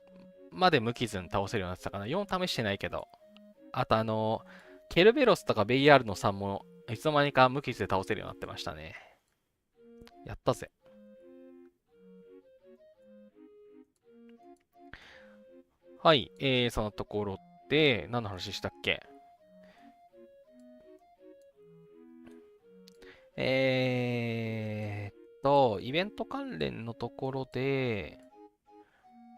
まで無傷に倒せるようになってたかな。4試してないけど。あとケルベロスとかベイヤールの3も、いつの間にか無傷で倒せるようになってましたね。やったぜ。はい、そのところで、何の話したっけ？イベント関連のところで、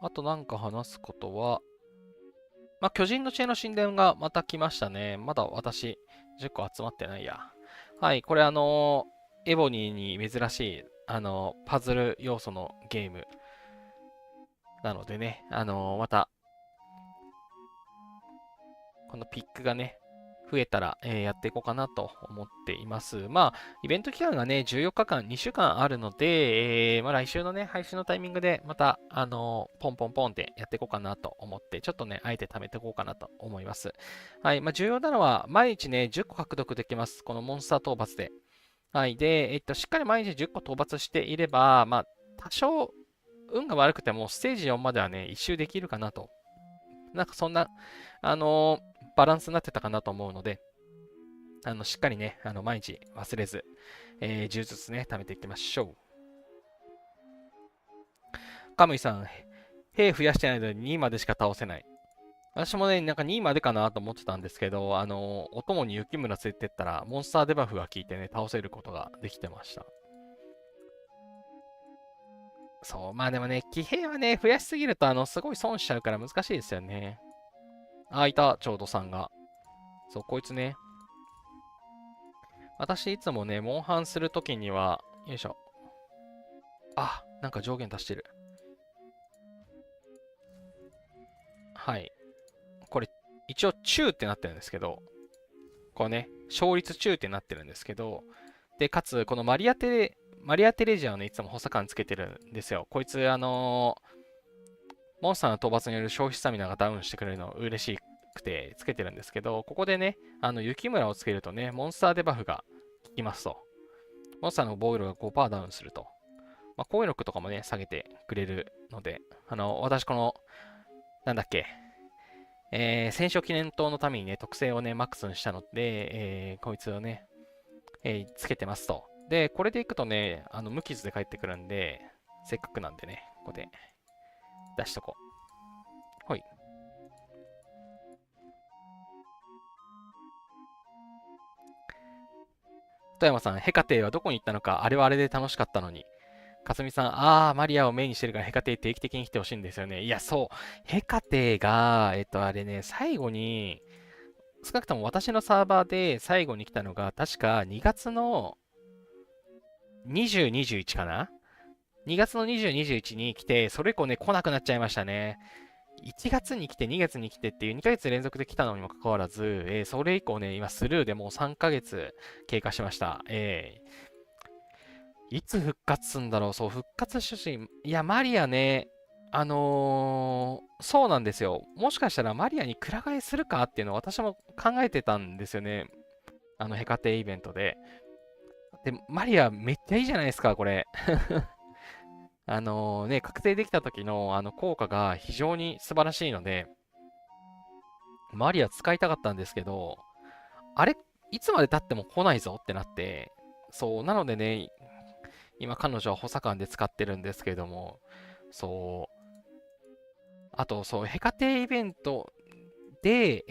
あとなんか話すことは、まあ、巨人の知恵の神殿がまた来ましたね。まだ私、10個集まってないや。はい、これエボニーに珍しい、パズル要素のゲームなのでね、また、このピックがね、増えたら、やっていこうかなと思っています。まあ、イベント期間がね、14日間、2週間あるので、まあ、来週のね、配信のタイミングで、また、ポンポンポンってやっていこうかなと思って、ちょっとね、あえて貯めていこうかなと思います。はい、まあ、重要なのは、毎日ね、10個獲得できます。このモンスター討伐で。はい、で、しっかり毎日10個討伐していれば、まあ、多少、運が悪くても、ステージ4まではね、一周できるかなと。なんかそんな、バランスになってたかなと思うので、しっかりね、毎日忘れず、10ずつね、貯めていきましょう。カムイさん、兵増やしてないので2までしか倒せない。私もね、なんか2までかなと思ってたんですけど、お供に雪村連れてったら、モンスターデバフが効いてね、倒せることができてました。そう、まあでもね、騎兵はね、増やしすぎると、すごい損しちゃうから難しいですよね。あ、いた、ちょうどさんが。そう、こいつね。私、いつもね、モンハンするときには、よいしょ。あ、なんか上限足してる。はい。これ、一応中ってなってるんですけど、こうね、勝率中ってなってるんですけど、で、かつ、このマリアテレジアをね、いつも補佐官つけてるんですよ。こいつ、モンスターの討伐による消費スタミナがダウンしてくれるの嬉しくてつけてるんですけど、ここでね、雪村をつけるとね、モンスターデバフが効きますと。モンスターの防御力が5%ダウンすると。まあ、攻撃力とかもね、下げてくれるので、私この、なんだっけ、戦勝記念塔のためにね、特性をね、マックスにしたので、こいつをね、つけてますと。で、これでいくとね、無傷で帰ってくるんで、せっかくなんでね、ここで出しとこう。はい。富山さん、ヘカテイはどこに行ったのか、あれはあれで楽しかったのに。かすみさん、マリアをメインにしてるからヘカテイ定期的に来てほしいんですよね。いや、そう。ヘカテイが、あれね、最後に、少なくとも私のサーバーで最後に来たのが、確か2月の20、21かな？ 2 月の20、21に来て、それ以降ね、来なくなっちゃいましたね。1月に来て、2月に来てっていう2ヶ月連続で来たのにもかかわらず、それ以降ね、今スルーでもう3ヶ月経過しました。いつ復活すんだろう。そう、復活初心。いや、マリアね、そうなんですよ。もしかしたらマリアにくら替えするかっていうのを私も考えてたんですよね。ヘカテイベントで。で、マリアめっちゃいいじゃないですか、これ。確定できた時の効果が非常に素晴らしいので、マリア使いたかったんですけど、あれ、いつまで経っても来ないぞってなって、そう、なのでね、今彼女は補佐官で使ってるんですけれども、そう、あと、そう、ヘカテイベントで、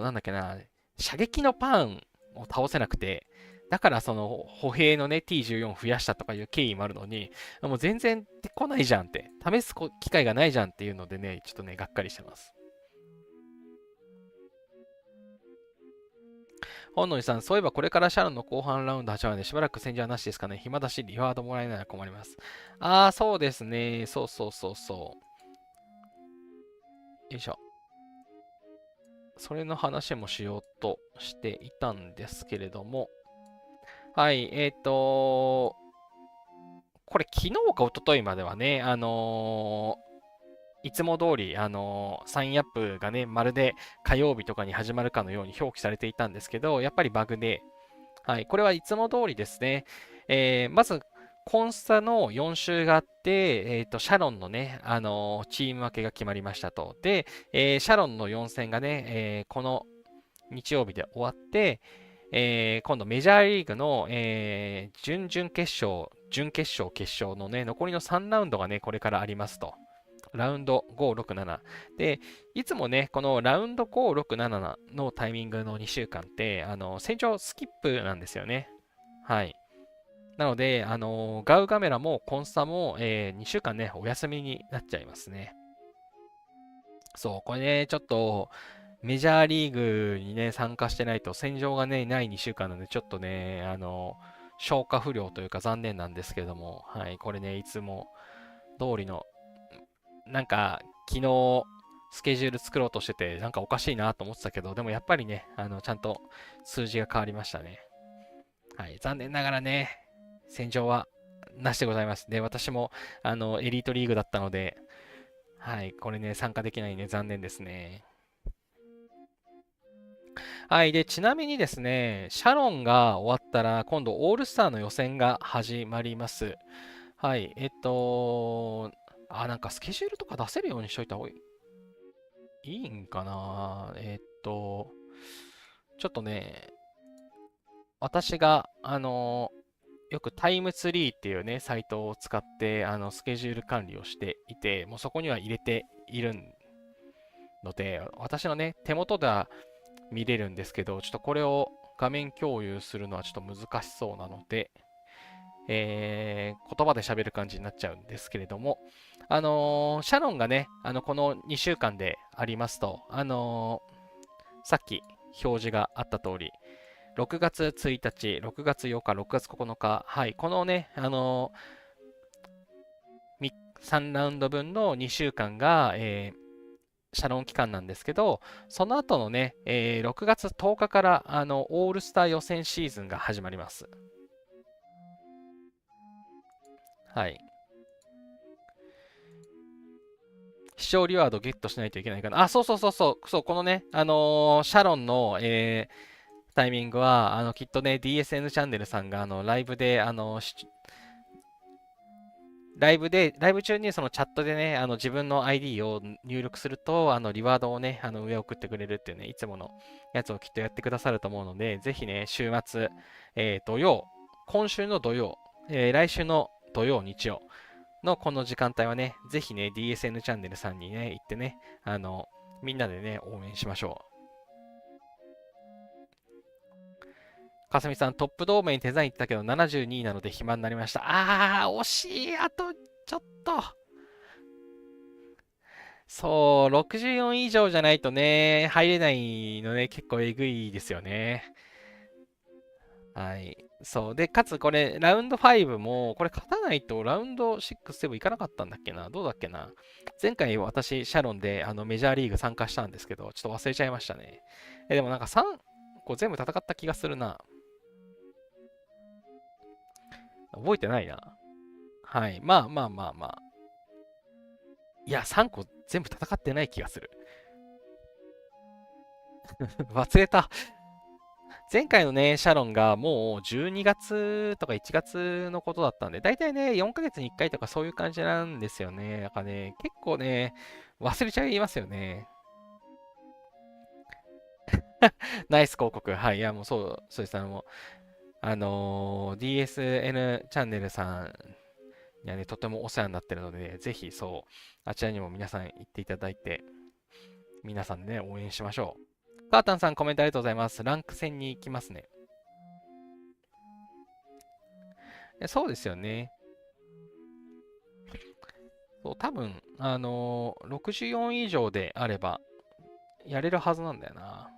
なんだっけな、射撃のパンを倒せなくて、だからその歩兵のね、T14 増やしたとかいう経緯もあるのに、もう全然来ないじゃんって、試す機会がないじゃんっていうのでね、ちょっとね、がっかりしてます。本能寺さん、そういえばこれからシャロンの後半ラウンド始まるので、しばらく戦場はなしですかね。暇だし、リワードもらえないなら困ります。そうですね。そうそうそうそう。よいしょ。それの話もしようとしていたんですけれども、はい、これ昨日か一昨日まではね、いつも通り、サインアップがね、まるで火曜日とかに始まるかのように表記されていたんですけど、やっぱりバグで、はい、これはいつも通りですね。まず、コンスタの4週があって、シャロンのね、チーム分けが決まりましたと。で、シャロンの4戦がね、この日曜日で終わって、今度メジャーリーグの、準々決勝、準決勝、決勝のね、残りの3ラウンドがね、これからありますと。ラウンド5、6、7。で、いつもね、このラウンド5、6、7のタイミングの2週間って、戦場スキップなんですよね。はい。なので、ガウガメラもコンスタも、2週間ね、お休みになっちゃいますね。そう、これね、ちょっと、メジャーリーグにね、参加してないと、戦場がね、ない2週間なので、ちょっとね、消化不良というか残念なんですけれども、はい、これね、いつも通りの、なんか、昨日、スケジュール作ろうとしてて、なんかおかしいなと思ってたけど、でもやっぱりね、ちゃんと数字が変わりましたね。はい、残念ながらね、戦場はなしでございます。で、私も、エリートリーグだったので、はい、これね、参加できないね、残念ですね。はい。で、ちなみにですね、シャロンが終わったら、今度オールスターの予選が始まります。はい。なんかスケジュールとか出せるようにしといた方がいいんかな。ちょっとね、私が、よくタイムツリーっていうね、サイトを使って、スケジュール管理をしていて、もうそこには入れているので、私のね、手元では見れるんですけど、ちょっとこれを画面共有するのはちょっと難しそうなので、言葉で喋る感じになっちゃうんですけれども、シャロンがね、この2週間でありますと、さっき表示があった通り、6月1日、6月8日、6月9日、はい、このね、3ラウンド分の2週間が、シャロン期間なんですけど、その後のね、6月10日からオールスター予選シーズンが始まります。はい。視聴リワードゲットしないといけないかな。あ、そうそうそうそう、そう、このね、シャロンの、タイミングは、きっとね、DSN チャンネルさんが、ライブで、ライブ中にそのチャットでね、自分の ID を入力すると、リワードをね、上送ってくれるっていうね、いつものやつをきっとやってくださると思うので、ぜひね、週末、土曜、今週の土曜、来週の土曜、日曜のこの時間帯はね、ぜひね、DSN チャンネルさんにね、行ってね、みんなでね、応援しましょう。かすみさん、トップ同盟にデザイン行ったけど72位なので暇になりました。惜しい。あと、ちょっと。そう、64以上じゃないとね、入れないのね、結構えぐいですよね。はい。そう。で、かつこれ、ラウンド5も、これ勝たないとラウンド6、7いかなかったんだっけな。どうだっけな。前回私、シャロンでメジャーリーグ参加したんですけど、ちょっと忘れちゃいましたね。でもなんか3個全部戦った気がするな。覚えてないな。はい。まあまあまあまあ。いや、3個全部戦ってない気がする。忘れた。前回のね、シャロンがもう12月とか1月のことだったんで、だいたいね、4ヶ月に1回とかそういう感じなんですよね。だからね、結構ね、忘れちゃいますよね。ナイス広告。はい。いや、もうそうです。DSN チャンネルさんにはね、とてもお世話になってるので、ぜひそう、あちらにも皆さん行っていただいて、皆さんでね、応援しましょう。カータンさんコメントありがとうございます。ランク戦に行きますね。そうですよね。そう、多分、64以上であれば、やれるはずなんだよな。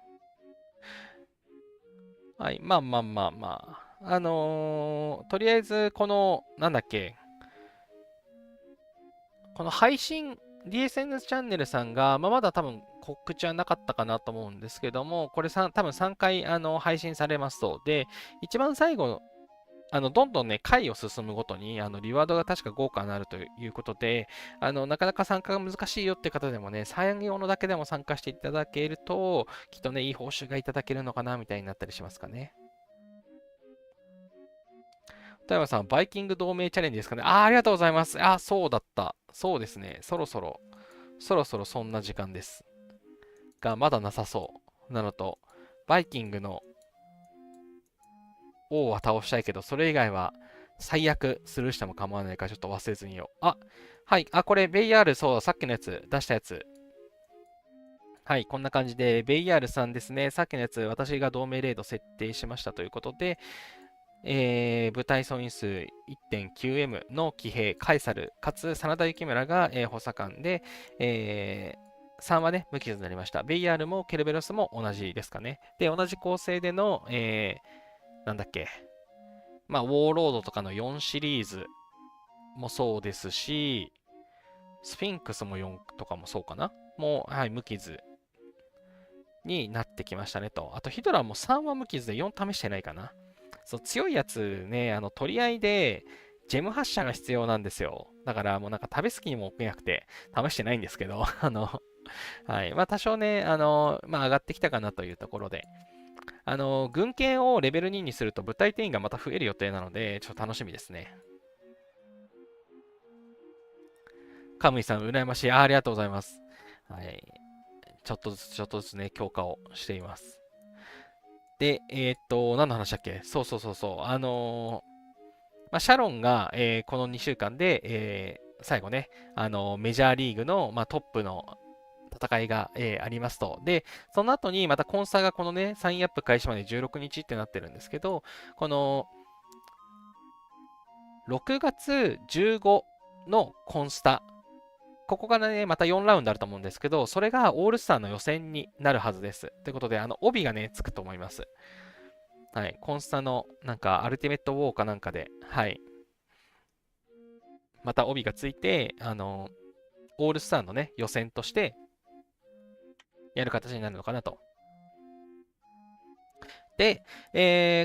はい、まあまあまあまあ。とりあえず、なんだっけ、この配信、DSN チャンネルさんが、まあ、まだ多分告知はなかったかなと思うんですけども、これ多分3回配信されますと。で、一番最後どんどんね、回を進むごとに、リワードが確か豪華になるということで、なかなか参加が難しいよって方でもね、3用のだけでも参加していただけると、きっとね、いい報酬がいただけるのかな、みたいになったりしますかね。富山さん、バイキング同盟チャレンジですかね。ありがとうございます。そうだった。そうですね。そろそろそんな時間です。が、まだなさそう。なのと、バイキングの王は倒したいけど、それ以外は最悪スルーしても構わないからちょっと忘れずによ。はい。これ、ベイヤール、そう、さっきのやつ、出したやつ。はい、こんな感じで、ベイヤールさんですね。さっきのやつ、私が同盟レード設定しましたということで、部隊総員数 1.9M の騎兵、カエサル、かつ、真田幸村が、補佐官で、3はね、無傷になりました。ベイヤールもケルベロスも同じですかね。で、同じ構成での、なんだっけ、まあ、ウォーロードとかの4シリーズもそうですし、スフィンクスも4とかもそうかなもう、はい、無傷になってきましたねと。あと、ヒドラも3は無傷で4試してないかな。そう、強いやつね、取り合いで、ジェム発射が必要なんですよ。だからもうなんか食べ過ぎにも起きなくて、試してないんですけど、はい。まあ多少ね、まあ上がってきたかなというところで、軍艦をレベル2にすると部隊定員がまた増える予定なので、ちょっと楽しみですね。カムイさん、羨ましい。ありがとうございます。はい。ちょっとずつね、強化をしています。で、何の話だっけそう。まあ、シャロンが、この2週間で、最後ね、メジャーリーグの、まあ、トップの戦いが、ありますと。で、その後にまたコンサがこのね、サインアップ開始まで16日ってなってるんですけど、この6月15のコンスタ、ここからね、また4ラウンドあると思うんですけど、それがオールスターの予選になるはずです。ということで、帯がね、つくと思います。はい。コンスタの、なんか、アルティメットウォーかなんかで、はい。また帯がついて、オールスターのね、予選としてやる形になるのかなと。で、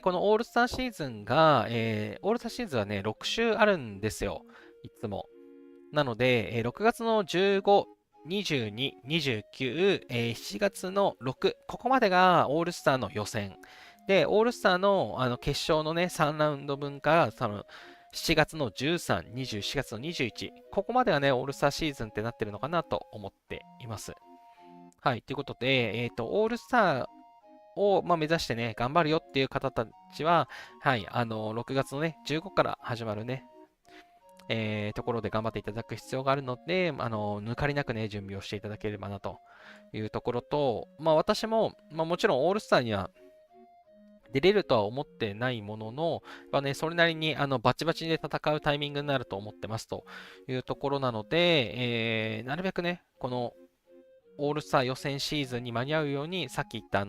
このオールスターシーズンが、オールスターシーズンはね、6週あるんですよ。いつも。なので、6月の15 22、29、7月の6、ここまでがオールスターの予選。で、オールスターの、決勝のね、3ラウンド分が、7月の13、20、4月の21、ここまではね、オールスターシーズンってなってるのかなと思っています。はい、ということで、オールスターを、目指してね、頑張るよっていう方たちは、はい、6月のね、15から始まるね、ところで頑張っていただく必要があるので、抜かりなくね、準備をしていただければなというところと、私も、もちろんオールスターには出れるとは思ってないものの、それなりにバチバチで戦うタイミングになると思ってますというところなので、なるべくね、このオールスター予選シーズンに間に合うように、さっき言った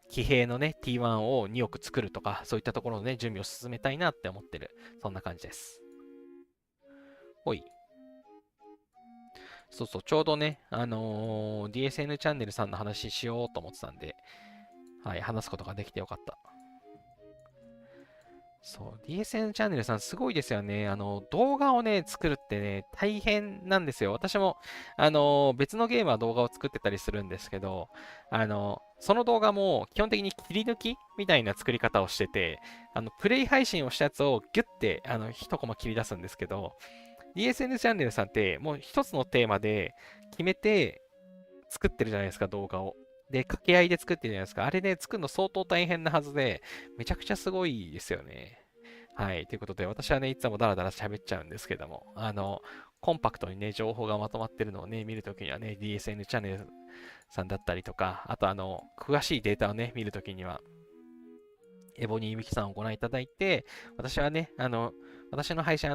騎兵のね、T1 を2億作るとか、そういったところのね、準備を進めたいなって思ってる。そんな感じです。ほい。そうそう、ちょうどね、DSN チャンネルさんの話しようと思ってたんで、はい、話すことができてよかった。そう、DSN チャンネルさんすごいですよね。動画をね、作るってね、大変なんですよ。私も、別のゲームは動画を作ってたりするんですけど、その動画も基本的に切り抜きみたいな作り方をしてて、プレイ配信をしたやつをギュッて、一コマ切り出すんですけど、DSN チャンネルさんってもう一つのテーマで決めて作ってるじゃないですか、動画を。で、掛け合いで作ってるじゃないですか。あれで作るの相当大変なはずで、めちゃくちゃすごいですよね。はい。ということで、私はね、いつもダラダラ喋っちゃうんですけども、コンパクトにね、情報がまとまってるのをね、見るときにはね、DSN チャンネルさんだったりとか、あと詳しいデータをね、見るときには、エボニーミキさんをご覧いただいて、私はね、私の配信、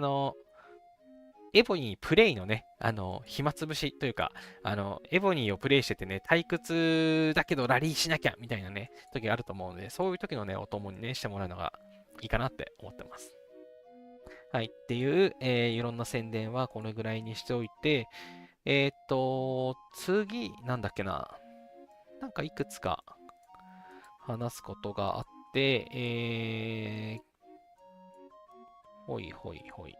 エボニープレイのね、暇つぶしというか、エボニーをプレイしててね、退屈だけどラリーしなきゃみたいなね、時があると思うので、そういう時のね、お供にね、してもらうのがいいかなって思ってます。はい。っていう、いろんな宣伝はこれぐらいにしておいて、次、なんだっけな。なんかいくつか話すことがあって、ほいほいほい。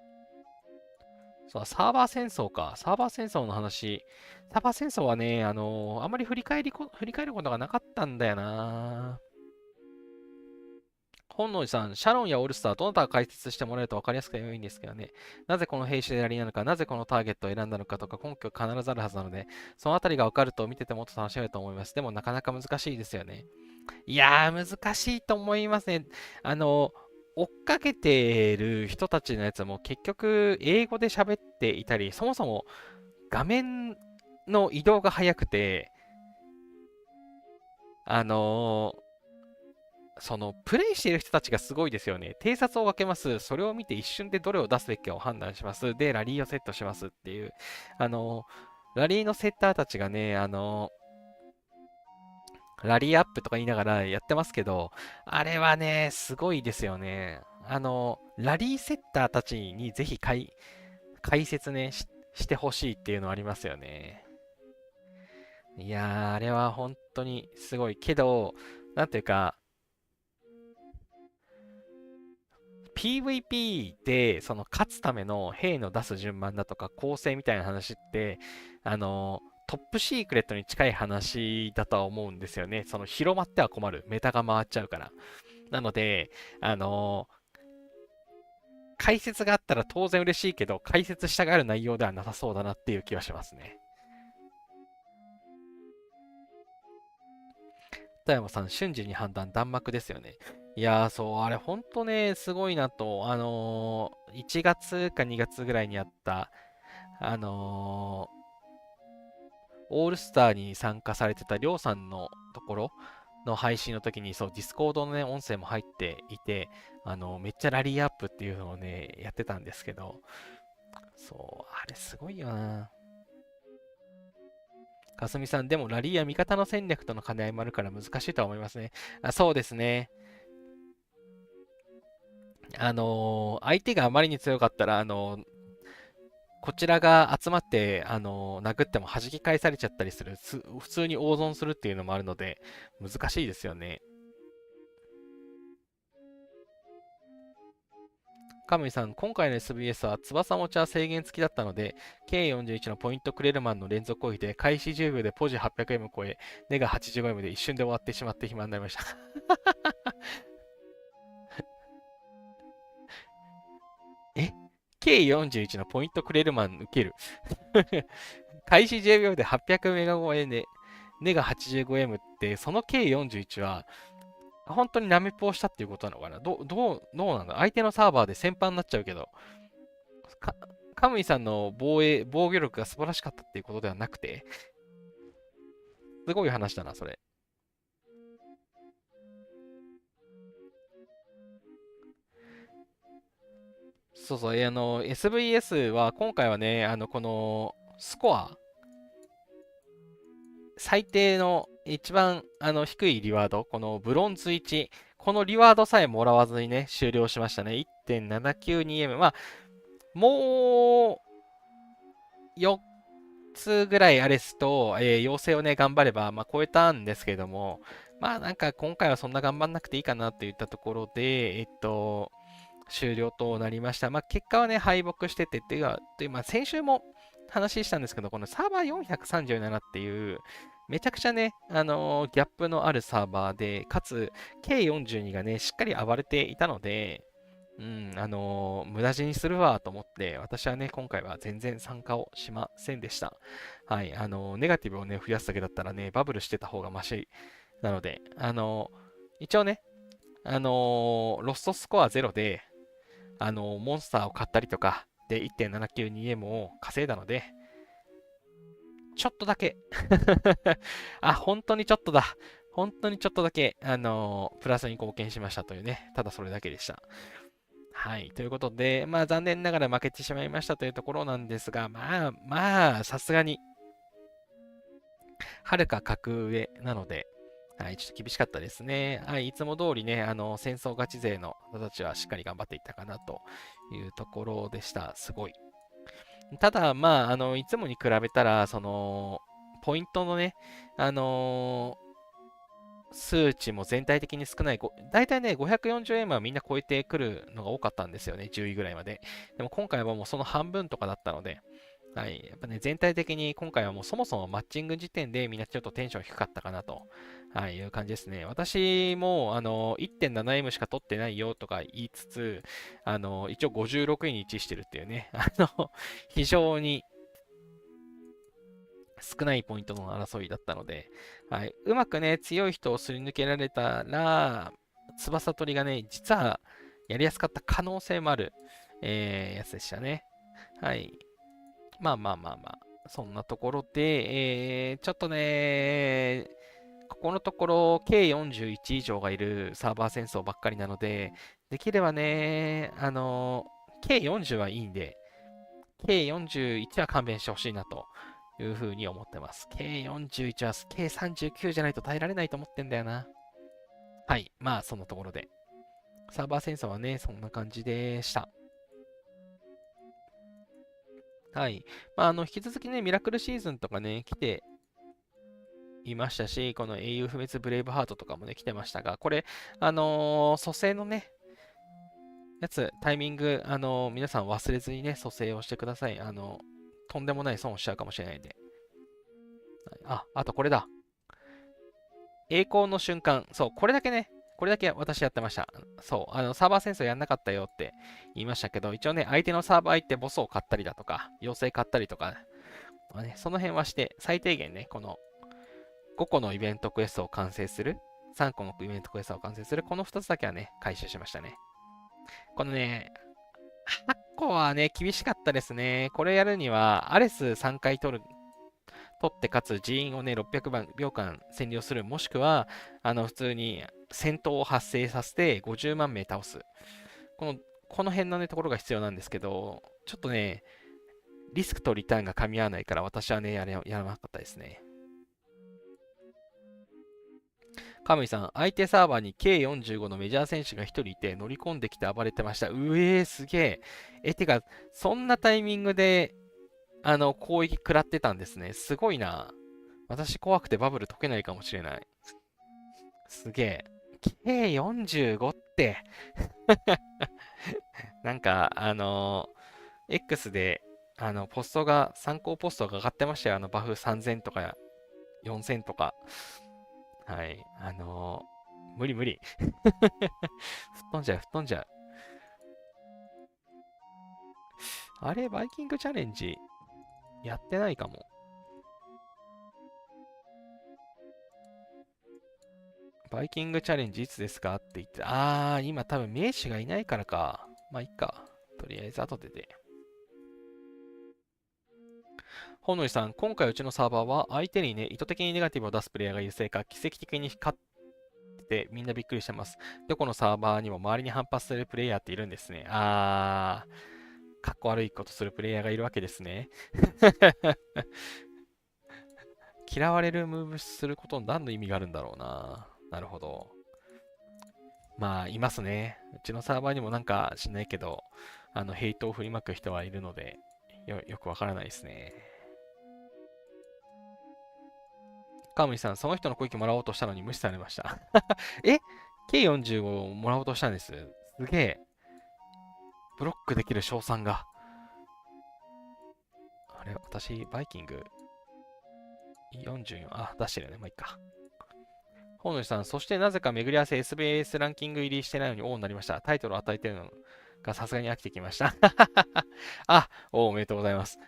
そう、サーバー戦争か。サーバー戦争の話。サーバー戦争はね、あんまり振り返ることがなかったんだよな。本能寺さん、シャロンやオールスター、どなたが解説してもらえると分かりやすくて良いんですけどね。なぜこの兵士でやりなのか、なぜこのターゲットを選んだのかとか、根拠必ずあるはずなので、そのあたりが分かると見ててもっと楽しめると思います。でもなかなか難しいですよね。いやー、難しいと思いますね。追っかけてる人たちのやつも結局英語で喋っていたり、そもそも画面の移動が速くて、あのプレイしている人たちがすごいですよね。偵察を分けます。それを見て一瞬でどれを出すべきかを判断します。で、ラリーをセットしますっていう。あのラリーのセッターたちがね、ラリーアップとか言いながらやってますけど、あれはね、すごいですよね。ラリーセッターたちにぜひ解説ね、してほしいっていうのはありますよね。いやー、あれは本当にすごい。けど、なんていうか、PVP でその勝つための兵の出す順番だとか構成みたいな話って、トップシークレットに近い話だとは思うんですよね。その広まっては困る。メタが回っちゃうから。なので、あの解説があったら当然嬉しいけど、解説したがる内容ではなさそうだなっていう気はしますね。田山さん、瞬時に判断、弾幕ですよね。いやー、そう、あれ、ほんとね、すごいなと、1月か2月ぐらいにあった、あのオールスターに参加されてたりょうさんのところの配信の時に、そう、ディスコードのね、音声も入っていて、めっちゃラリーアップっていうのをね、やってたんですけど、そう、あれすごいよな。かすみさん、でもラリーは味方の戦略との兼ね合いもあるから難しいとは思いますね。そうですね。相手があまりに強かったら、こちらが集まって、殴っても弾き返されちゃったりする。普通に大損するっていうのもあるので、難しいですよね。カムイさん、今回の SBS は翼持ちは制限付きだったので、K41 のポイントクレルマンの連続攻撃で開始10秒でポジ 800M 超え、ネガ 85M で一瞬で終わってしまって暇になりました。え ?K41 のポイントクレルマン受ける開始10秒で800メガ超えで、ネガ 85M って、その K41 は、本当にナメポをしたっていうことなのかな。どうなんだ、相手のサーバーで先般になっちゃうけど、カムイさんの防御力が素晴らしかったっていうことではなくて、すごい話だな、それ。そうそう、SVS は今回はね、このスコア、最低の一番低いリワード、このブロンズ1、このリワードさえもらわずにね、終了しましたね。1.792M。まあ、もう4つぐらいアレスと、養成をね、頑張れば、まあ、超えたんですけども、まあ、なんか今回はそんな頑張んなくていいかなって言ったところで、終了となりました。まあ、結果はね、敗北しててっていうか、まあ、先週も話したんですけど、このサーバー437っていう、めちゃくちゃね、ギャップのあるサーバーで、かつ K42 がね、しっかり暴れていたので、無駄死にするわと思って、私はね、今回は全然参加をしませんでした。はい、ネガティブをね、増やすだけだったらね、バブルしてた方がマシなので、一応ね、ロストスコア0で、モンスターを買ったりとか、で、1.792M を稼いだので、ちょっとだけあ、本当にちょっとだ。本当にちょっとだけ、プラスに貢献しましたというね、ただそれだけでした。はい。ということで、まあ残念ながら負けてしまいましたというところなんですが、まあ、さすがに、はるか格上なので、はい、ちょっと厳しかったですね。はい、いつも通りね、戦争ガチ勢の人たちはしっかり頑張っていったかなというところでした。すごい。ただ、まあ、いつもに比べたら、ポイントのね、あの数値も全体的に少ない。だいたいね、540M はみんな超えてくるのが多かったんですよね、10位ぐらいまで。でも今回はもうその半分とかだったので、はい。やっぱね、全体的に今回はもうそもそもマッチング時点でみんなちょっとテンション低かったかなと、はい、いう感じですね。私も、1.7M しか取ってないよとか言いつつ、一応56位に位置してるっていうね、非常に少ないポイントの争いだったので、はい、うまくね、強い人をすり抜けられたら、翼取りがね、実はやりやすかった可能性もある、やつでしたね。はい。まあまあまあまあ、そんなところで、ちょっとね、ここのところ K41 以上がいるサーバー戦争ばっかりなので、できればね、K40 はいいんで、K41 は勘弁してほしいなというふうに思ってます。K41 は K39 じゃないと耐えられないと思ってんだよな。はい。まあ、そのところで。サーバー戦争はね、そんな感じでした。はい。まあ、引き続きね、ミラクルシーズンとかね、来ていましたし、この英雄不滅ブレイブハートとかもね、来てましたが、これ、蘇生のね、やつ、タイミング、皆さん忘れずにね、蘇生をしてください。とんでもない損をしちゃうかもしれないんで。あとこれだ。栄光の瞬間。そう、これだけね、これだけ私やってました。そう、サーバー戦争やんなかったよって言いましたけど、一応ね、相手のサーバー行ってボスを買ったりだとか、妖精買ったりとか、ね、その辺はして、最低限ね、この5個のイベントクエストを完成する、3個のイベントクエストを完成する、この2つだけはね、回収しましたね。このね、8個はね、厳しかったですね。これやるには、アレス3回取ってかつ人員をね、600秒間占領する、もしくは、普通に戦闘を発生させて50万名倒す。この、この辺のね、ところが必要なんですけど、ちょっとね、リスクとリターンが噛み合わないから、私はね、やらなかったですね。カムイさん、相手サーバーに K45 のメジャー選手が1人いて乗り込んできて暴れてました。すげえ。てか、そんなタイミングで、攻撃食らってたんですね。すごいな。私怖くてバブル解けないかもしれない。すげえ。K45 ってなんか、X で、ポストが、参考ポストが上がってましたよ。バフ3000とか4000とか。はい。無理無理。吹っ飛んじゃう、吹っ飛んじゃう。あれ、バイキングチャレンジ、やってないかも。バイキングチャレンジいつですかって言って、今多分名手がいないからか。まあ、いっか。とりあえず後で。ほのりさん、今回うちのサーバーは相手にね、意図的にネガティブを出すプレイヤーがいるせいか、奇跡的に勝ってみんなびっくりしてます。どこのサーバーにも周りに反発するプレイヤーっているんですね。かっこ悪いことするプレイヤーがいるわけですね。嫌われるムーブすることの何の意味があるんだろうな。なるほど。まあ、いますね。うちのサーバーにもなんかしないけど、ヘイトを振りまく人はいるので、よくわからないですね。カムイさん、その人のコインもらおうとしたのに無視されました。え ?K45 をもらおうとしたんです。すげえ。ブロックできる賞賛が。あれ、私、バイキング44、出してるよね。まあ、いいか。本主さん、そしてなぜか巡り合わせ SBS ランキング入りしてないのに O になりました。タイトルを与えてるのがさすがに飽きてきました。おめでとうございます。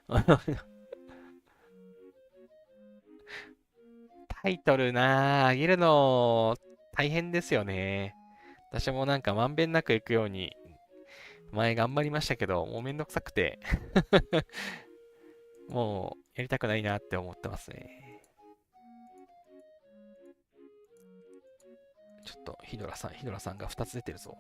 タイトルあげるの大変ですよね。私もなんかまんべんなくいくように前頑張りましたけど、もうめんどくさくてもうやりたくないなって思ってますね。ちょっとヒドラさんが2つ出てるぞ。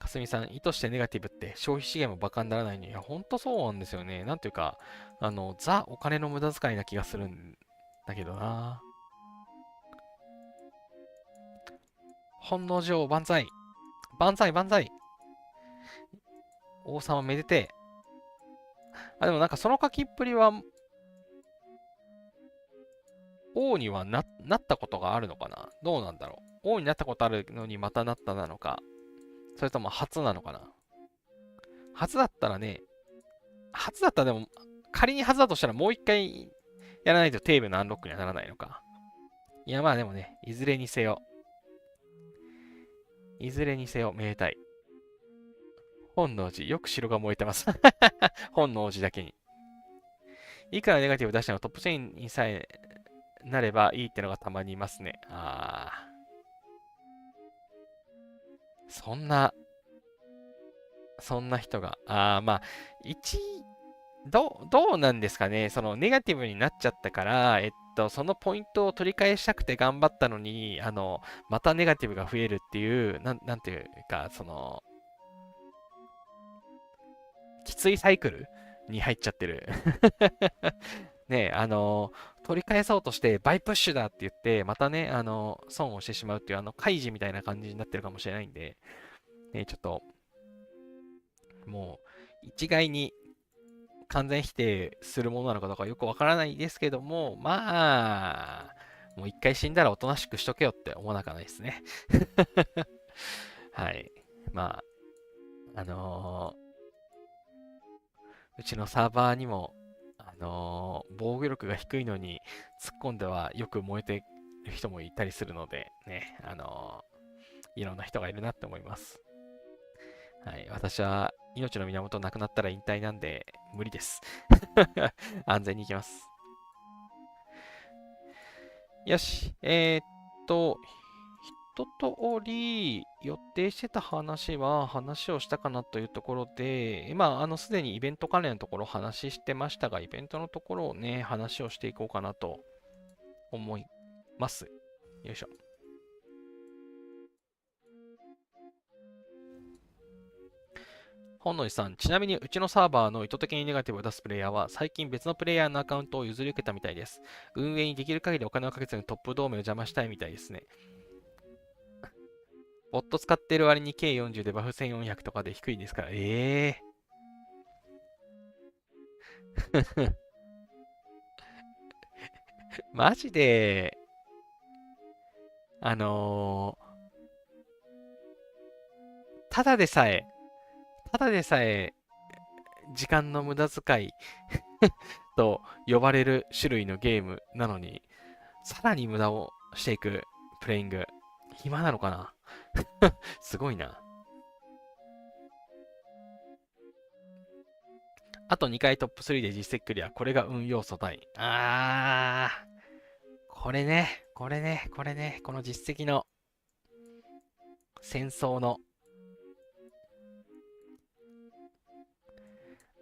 かすみさん、意図してネガティブって消費資源もバカにならないのに、いや、ほんとそうなんですよね。なんていうか、ザお金の無駄遣いな気がするんだけどな。本能寺万歳。万歳万歳。王様めでてえ。でもなんかその書きっぷりは、王にはなったことがあるのかな。どうなんだろう。王になったことあるのにまたなったなのか。それとも初なのかな。初だったらね、初だったらでも、仮に初だとしたらもう一回やらないとテーブルのアンロックにはならないのか。いやまあでもね、いずれにせよ、めでたい。本能寺、よく城が燃えてます本能寺だけに。いくらネガティブ出してもトップ10にさえなればいいってのがたまにいますね。そんな、そんな人が。まあ、どうなんですかね。そのネガティブになっちゃったから、そのポイントを取り返したくて頑張ったのに、またネガティブが増えるっていう、なんていうか、きついサイクルに入っちゃってる。ね、取り返そうとしてバイプッシュだって言って、またね、損をしてしまうっていう、開示みたいな感じになってるかもしれないんで、ね、ちょっと、もう、一概に完全否定するものなのかどうかよくわからないですけども、まあ、もう一回死んだらおとなしくしとけよって思わなかないですね。はい。まあ、うちのサーバーにも、防御力が低いのに突っ込んではよく燃えてる人もいたりするので、ね、いろんな人がいるなって思います。はい。私は命の源なくなったら引退なんで無理です。安全に行きます。よし。一通り予定してた話をしたかなというところで、すでにイベント関連のところ話してましたが、イベントのところをね、話をしていこうかなと思います。よいしょ。本能寺さん、ちなみにうちのサーバーの意図的にネガティブを出すプレイヤーは、最近別のプレイヤーのアカウントを譲り受けたみたいです。運営にできる限りお金をかけずにトップ同盟を邪魔したいみたいですね。ボット使ってる割に K40 でバフ1400とかで低いですから、マジで、あのただでさえ、ただでさえ、時間の無駄遣いと呼ばれる種類のゲームなのに、さらに無駄をしていくプレイング。暇なのかな。すごいな。あと2回トップ3で実績クリア。これが運要素大。これね、これね、これね、この実績の戦争の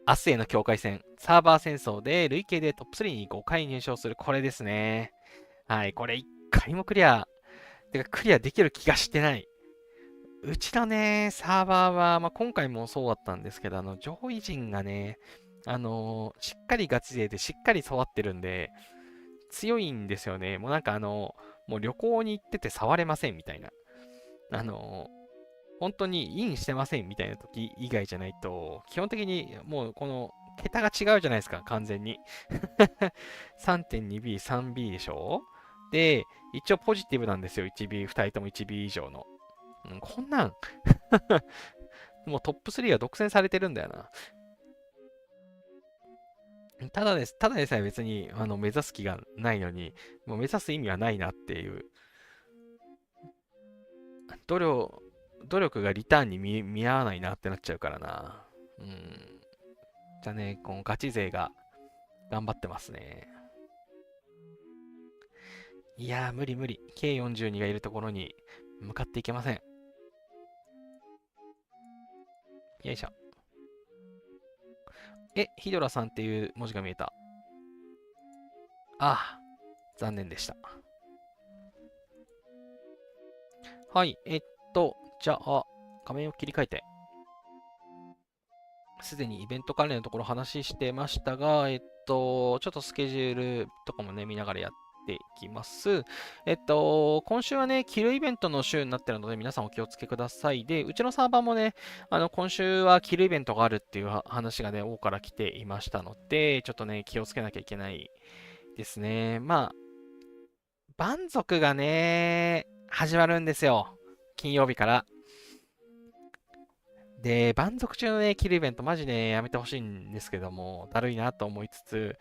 明日への境界線、サーバー戦争で累計でトップ3に5回入賞する。これですね。はい、これ1回もクリア、てかクリアできる気がしてない。うちのね、サーバーは、まあ、今回もそうだったんですけど、上位陣がね、しっかりガチ勢でしっかり育ってるんで、強いんですよね。もうなんかもう旅行に行ってて触れませんみたいな。あの本当にインしてませんみたいな時以外じゃないと、基本的にもうこの桁が違うじゃないですか、完全に。3.2B、3B でしょ。で、一応ポジティブなんですよ、1B、2人とも 1B 以上の。こんなんもうトップ3は独占されてるんだよな。ただでさえ別に目指す気がないのに、もう目指す意味はないなっていう。努力、努力がリターンに見合わないなってなっちゃうからな。うん。じゃあね、このガチ勢が頑張ってますね。いやー、無理無理。K42 がいるところに向かっていけません。よいしょ。ヒドラさんっていう文字が見えた。ああ、残念でした。はい、じゃあ、画面を切り替えて。すでにイベント関連のところ話してましたが、ちょっとスケジュールとかもね、見ながらやっていきます。今週はね、キルイベントの週になってるので、皆さんお気をつけください。で、うちのサーバーもね、今週はキルイベントがあるっていう話がね、王から来ていましたので、ちょっとね、気をつけなきゃいけないですね。まあ、蛮族がね、始まるんですよ。金曜日から。で、蛮族中のね、キルイベント、マジね、やめてほしいんですけども、だるいなと思いつつ、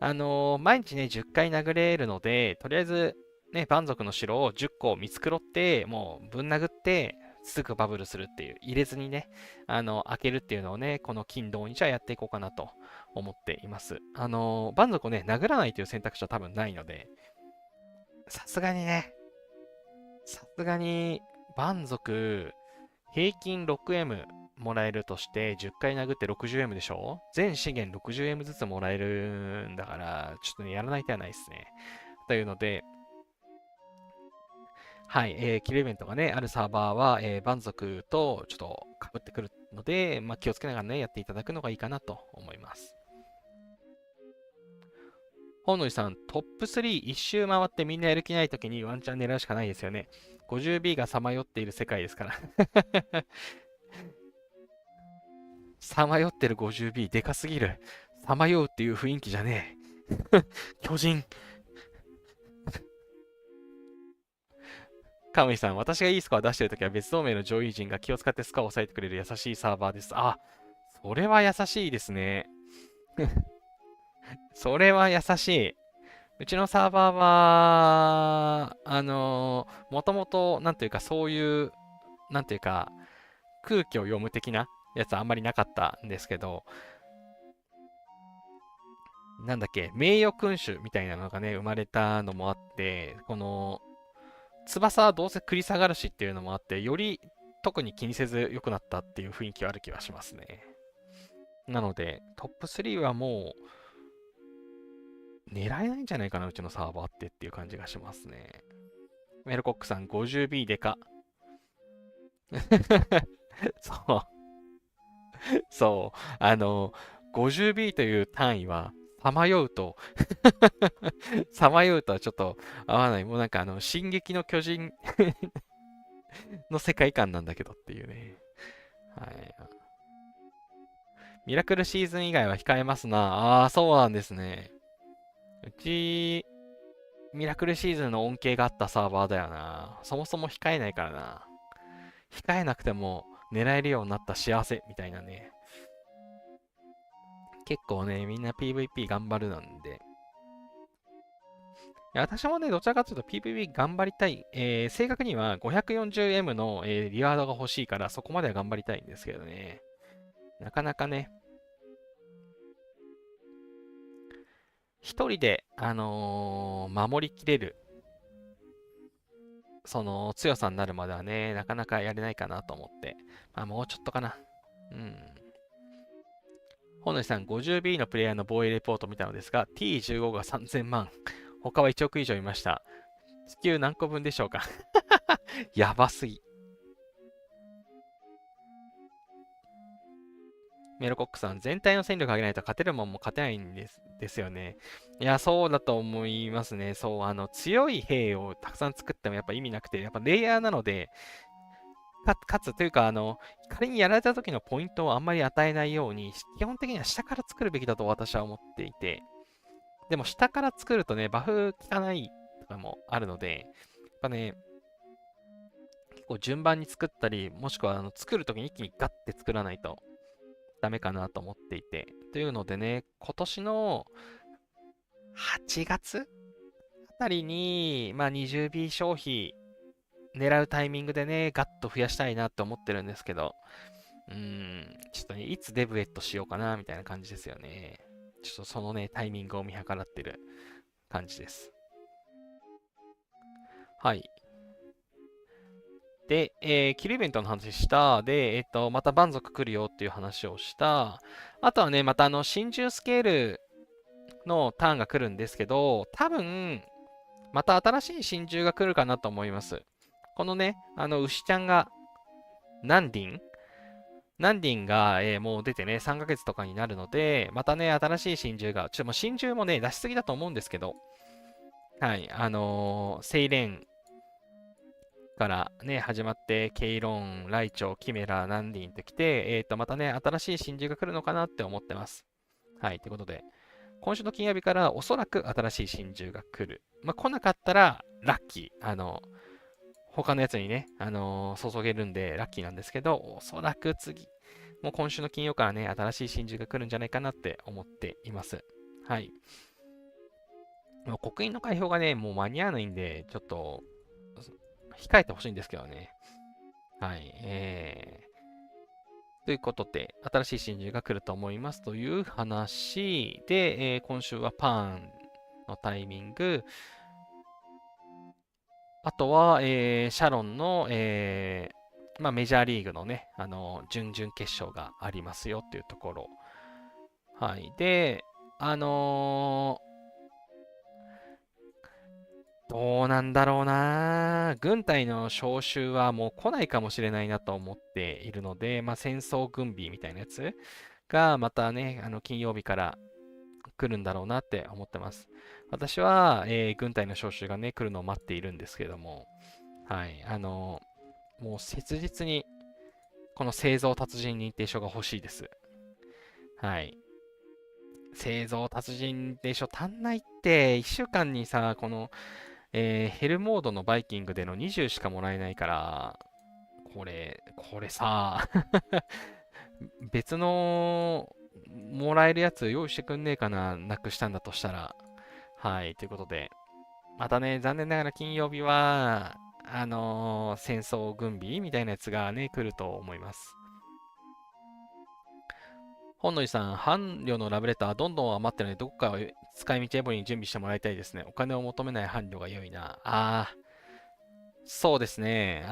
毎日ね、10回殴れるので、とりあえず、ね、蛮族の城を10個見繕って、もうぶん殴って、すぐバブルするっていう、入れずにね、開けるっていうのをね、この金土日はやっていこうかなと思っています。蛮族をね、殴らないという選択肢は多分ないので、さすがにね、さすがに、蛮族、平均 6M もらえるとして10回殴って 60M でしょ。全資源 60M ずつもらえるんだから、ちょっとね、やらない手はないですね。というので、はい、キルイベントがね、あるサーバーは、蛮族とちょっと被ってくるので、まあ、気をつけながらね、やっていただくのがいいかなと思います。本野さん、トップ3一周回ってみんなやる気ないときにワンチャン狙うしかないですよね。50B がさまよっている世界ですからさまよってる 50B でかすぎる。さまようっていう雰囲気じゃねえ。巨人。カムイさん、私がいいスコア出してるときは別同盟の上位陣が気を使ってスコアを抑えてくれる優しいサーバーです。あ、それは優しいですね。それは優しい。うちのサーバーは、もともと、なんていうか、そういう、なんていうか、空気を読む的なやつはあんまりなかったんですけど、なんだっけ、名誉君主みたいなのがね、生まれたのもあって、この、翼はどうせ繰り下がるしっていうのもあって、より特に気にせず良くなったっていう雰囲気はある気はしますね。なので、トップ3はもう狙えないんじゃないかな、うちのサーバーってっていう感じがしますね。メルコックさん 50B でか。そう、そう。50B という単位は、さまようとさまようとはちょっと合わない。もうなんか進撃の巨人の世界観なんだけどっていうね。はい。ミラクルシーズン以外は控えますな。ああ、そうなんですね。うち、ミラクルシーズンの恩恵があったサーバーだよな。そもそも控えないからな。控えなくても狙えるようになった幸せみたいなね。結構ね、みんな PVP 頑張るなんで。いや私もね、どちらかというと PVP 頑張りたい。正確には 540M の、リワードが欲しいから、そこまでは頑張りたいんですけどね。なかなかね、一人で、守りきれる、その強さになるまではね、なかなかやれないかなと思って。まあ、もうちょっとかな。うん。本主さん、50B のプレイヤーの防衛レポートを見たのですが、T15 が3000万。他は1億以上いました。地球何個分でしょうか？やばすぎ。メロコックさん、全体の戦力上げないと勝てるもんも勝てないんですよね。いや、そうだと思いますね。そう、強い兵をたくさん作ってもやっぱ意味なくて、やっぱレイヤーなので、かつというか、仮にやられた時のポイントをあんまり与えないように、基本的には下から作るべきだと私は思っていて、でも下から作るとね、バフ効かないとかもあるので、やっぱね、結構順番に作ったり、もしくは作るときに一気にガッて作らないとダメかなと思っていて。というのでね、今年の8月あたりに、まあ 20B 消費狙うタイミングでね、ガッと増やしたいなって思ってるんですけど、ちょっとね、いつデブエットしようかなみたいな感じですよね。ちょっとそのね、タイミングを見計らってる感じです。はい。で、キルイベントの話した。で、また蛮族来るよっていう話をした。あとはね、また真珠スケールのターンが来るんですけど、多分、また新しい真珠が来るかなと思います。このね、牛ちゃんが、ナンディンナンディンが、もう出てね、3ヶ月とかになるので、またね、新しい真珠が、もう真珠もね、出しすぎだと思うんですけど、はい、セイレンからね、始まって、ケイロン、ライチョウ、キメラ、ナンディンと来て、またね、新しい真珠が来るのかなって思ってます。はい、ということで、今週の金曜日からおそらく新しい真珠が来る。まあ、来なかったら、ラッキー。他のやつにね、注げるんで、ラッキーなんですけど、おそらく次、もう今週の金曜からね、新しい真珠が来るんじゃないかなって思っています。はい。もう刻印の開票がね、もう間に合わないんで、ちょっと、控えてほしいんですけどね。はい。ということで、新しい真珠が来ると思いますという話で、今週はパーンのタイミング、あとは、シャロンの、まあ、メジャーリーグのね、準々決勝がありますよっていうところ。はい。で、あのーどうなんだろうな。軍隊の招集はもう来ないかもしれないなと思っているので、まあ、戦争軍備みたいなやつがまたね、金曜日から来るんだろうなって思ってます。私は、軍隊の招集がね、来るのを待っているんですけども、はい。もう切実にこの製造達人認定書が欲しいです。はい。製造達人認定書足んないって、1週間にさ、このヘルモードのバイキングでの20しかもらえないから、これさ、別のもらえるやつ用意してくんねえかな、なくしたんだとしたら。はい、ということで、またね、残念ながら金曜日は、戦争軍備みたいなやつがね、来ると思います。本野さん、伴侶のラブレターどんどん余ってるので、どこか使い道エボに準備してもらいたいですね。お金を求めない伴侶が良いな。そうですね。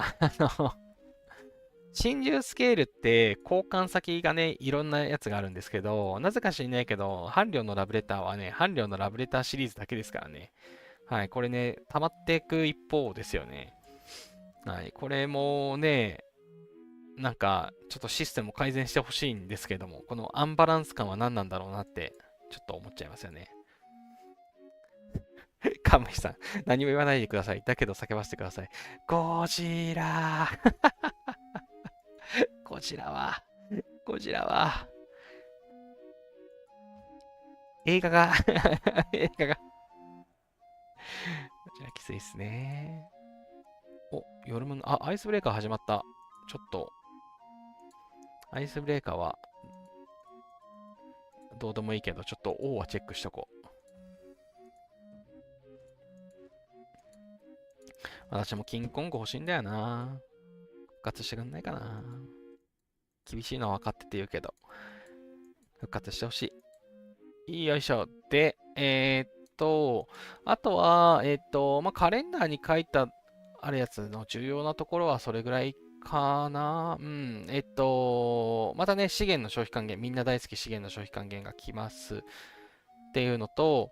真珠スケールって交換先がね、いろんなやつがあるんですけど、なぜか知んないけど、伴侶のラブレターはね、伴侶のラブレターシリーズだけですからね。はい、これね、溜まっていく一方ですよね。はい、これもね、なんか、ちょっとシステムを改善してほしいんですけども、このアンバランス感は何なんだろうなって、ちょっと思っちゃいますよね。カムイさん、何も言わないでください。だけど叫ばせてください。ゴジラゴジラは、ゴジラは、映画が映画がこちらきついっすね。お、夜も、アイスブレーカー始まった。ちょっと、アイスブレーカーはどうでもいいけど、ちょっと O はチェックしとこう。私もキングコング欲しいんだよな。復活してくんないかな。厳しいのは分かってて言うけど、復活してほしい。よいしょ。で、あとは、まあ、カレンダーに書いた、あるやつの重要なところはそれぐらいかな。うん。またね、資源の消費還元、みんな大好き資源の消費還元が来ますっていうのと、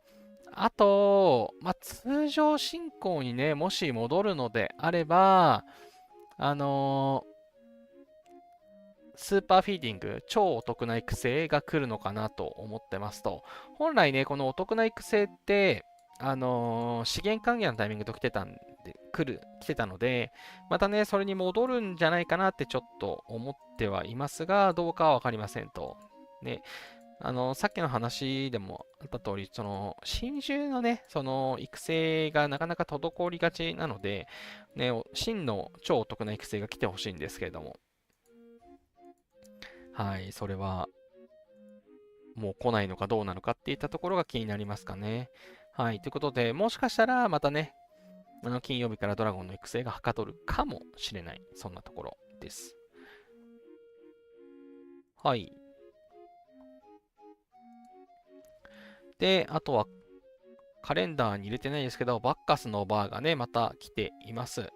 あと、まあ、通常進行にね、もし戻るのであれば、あのースーパーフィーディング、超お得な育成が来るのかなと思ってますと。本来ね、このお得な育成って、資源還元のタイミングと来てたので、またね、それに戻るんじゃないかなってちょっと思ってはいますが、どうかはわかりませんと。ね、さっきの話でもあった通り、その、真珠のね、その、育成がなかなか滞りがちなので、ね、真の超お得な育成が来てほしいんですけれども、はい、それはもう来ないのかどうなのかっていったところが気になりますかね。はい、ということで、もしかしたらまたね、金曜日からドラゴンの育成がはかどるかもしれない、そんなところです。はい。で、あとはカレンダーに入れてないですけど、バッカスのバーがね、また来ています。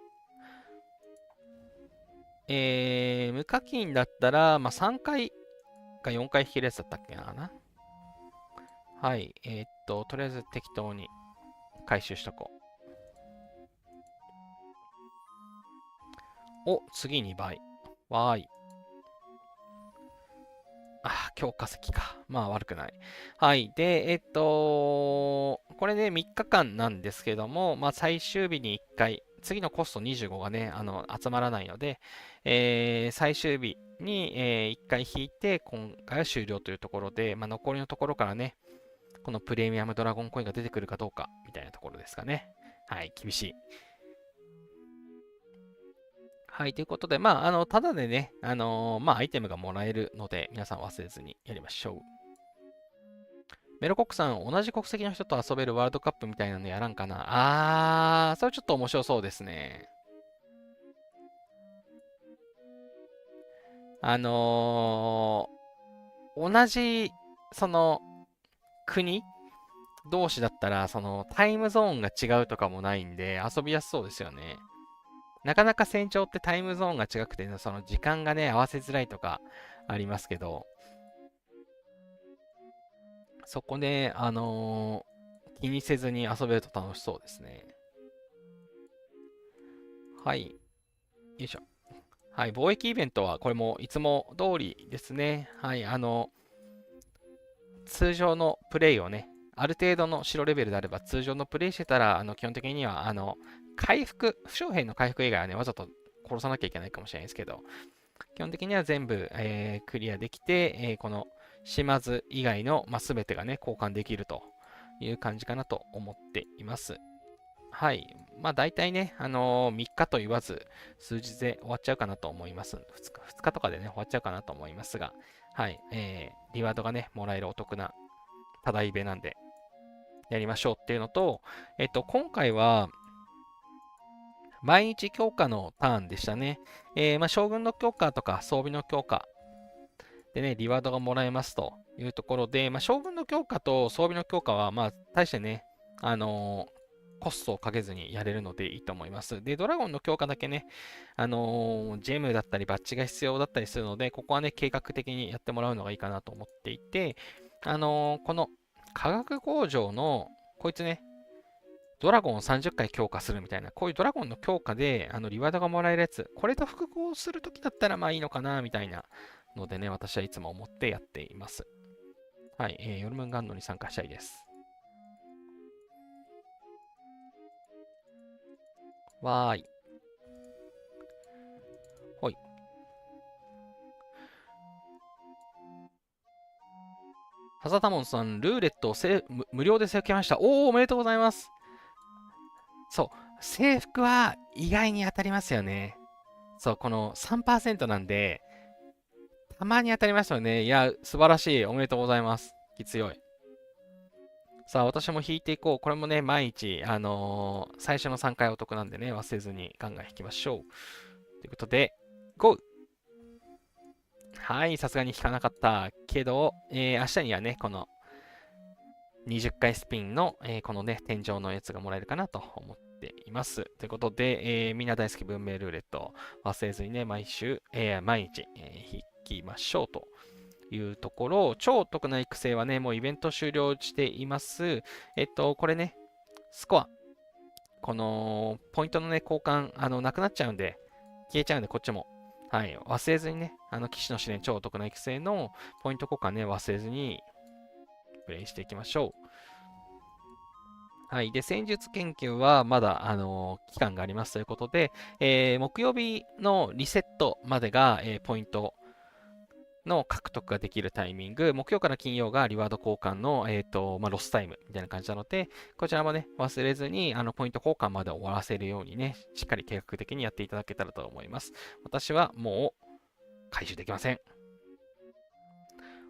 無課金だったら、まあ、3回か4回引けるやつだったっけな。はい。とりあえず適当に回収しとこう。お、次2倍。わーい。あ、強化石か。まあ悪くない。はい。で、これね、3日間なんですけども、まあ最終日に1回、次のコスト25がね、集まらないので、最終日に、1回引いて、今回は終了というところで、まあ残りのところからね、このプレミアムドラゴンコインが出てくるかどうか、みたいなところですかね。はい、厳しい。はい、ということで、まあ、ただでね、まあ、アイテムがもらえるので、皆さん忘れずにやりましょう。メロコックさん、同じ国籍の人と遊べるワールドカップみたいなのやらんかな。それちょっと面白そうですね。あの同じ、その、国同士だったら、その、タイムゾーンが違うとかもないんで、遊びやすそうですよね。なかなか船長ってタイムゾーンが違くて、その時間がね、合わせづらいとかありますけど、そこで、気にせずに遊べると楽しそうですね。はい。よいしょ。はい。貿易イベントは、これもいつも通りですね。はい。通常のプレイをね、ある程度の白レベルであれば、通常のプレイしてたら、基本的には、回復、負傷兵の回復以外はね、わざと殺さなきゃいけないかもしれないですけど、基本的には全部、クリアできて、この島津以外の、まあ、全てがね、交換できるという感じかなと思っています。はい。まあ大体ね、3日と言わず、数日で終わっちゃうかなと思います。2日とかでね、終わっちゃうかなと思いますが、はい。リワードがね、もらえるお得なただイベなんで、やりましょうっていうのと、今回は、毎日強化のターンでしたね。まあ、将軍の強化とか装備の強化でね、リワードがもらえますというところで、まあ、将軍の強化と装備の強化は、まあ、大してね、コストをかけずにやれるのでいいと思います。で、ドラゴンの強化だけね、ジェムだったりバッジが必要だったりするので、ここはね、計画的にやってもらうのがいいかなと思っていて、この化学工場の、こいつね、ドラゴンを30回強化するみたいな、こういうドラゴンの強化で、リワードがもらえるやつ、これと複合するときだったらまあいいのかな、みたいなのでね、私はいつも思ってやっています。はい、ヨルムンガンドに参加したいです。わーい。ほい。ハザタモンさん、ルーレットを無料で受けました。おー、おめでとうございます。そう、制服は意外に当たりますよね。そう、この3%なんで、たまに当たりましたよね。いや、素晴らしい。おめでとうございます。強い。さあ、私も引いていこう。これもね、毎日、最初の3回お得なんでね、忘れずにガンガン引きましょう。ということで、GO! はい、さすがに引かなかったけど、明日にはね、この20回スピンの、このね、天井のやつがもらえるかなと思っています。ということで、みんな大好き文明ルーレット忘れずにね、毎週、毎日、引きましょうというところ、超お得な育成はね、もうイベント終了しています。これね、スコア、このポイントのね、交換、なくなっちゃうんで、消えちゃうんで、こっちも。はい、忘れずにね、騎士の試練超お得な育成のポイント交換ね、忘れずにプレイしていきましょう。はい。で、戦術研究はまだ、期間がありますということで、木曜日のリセットまでが、ポイントの獲得ができるタイミング、木曜から金曜がリワード交換の、ロスタイムみたいな感じなので、こちらもね、忘れずに、ポイント交換まで終わらせるようにね、しっかり計画的にやっていただけたらと思います。私はもう回収できません。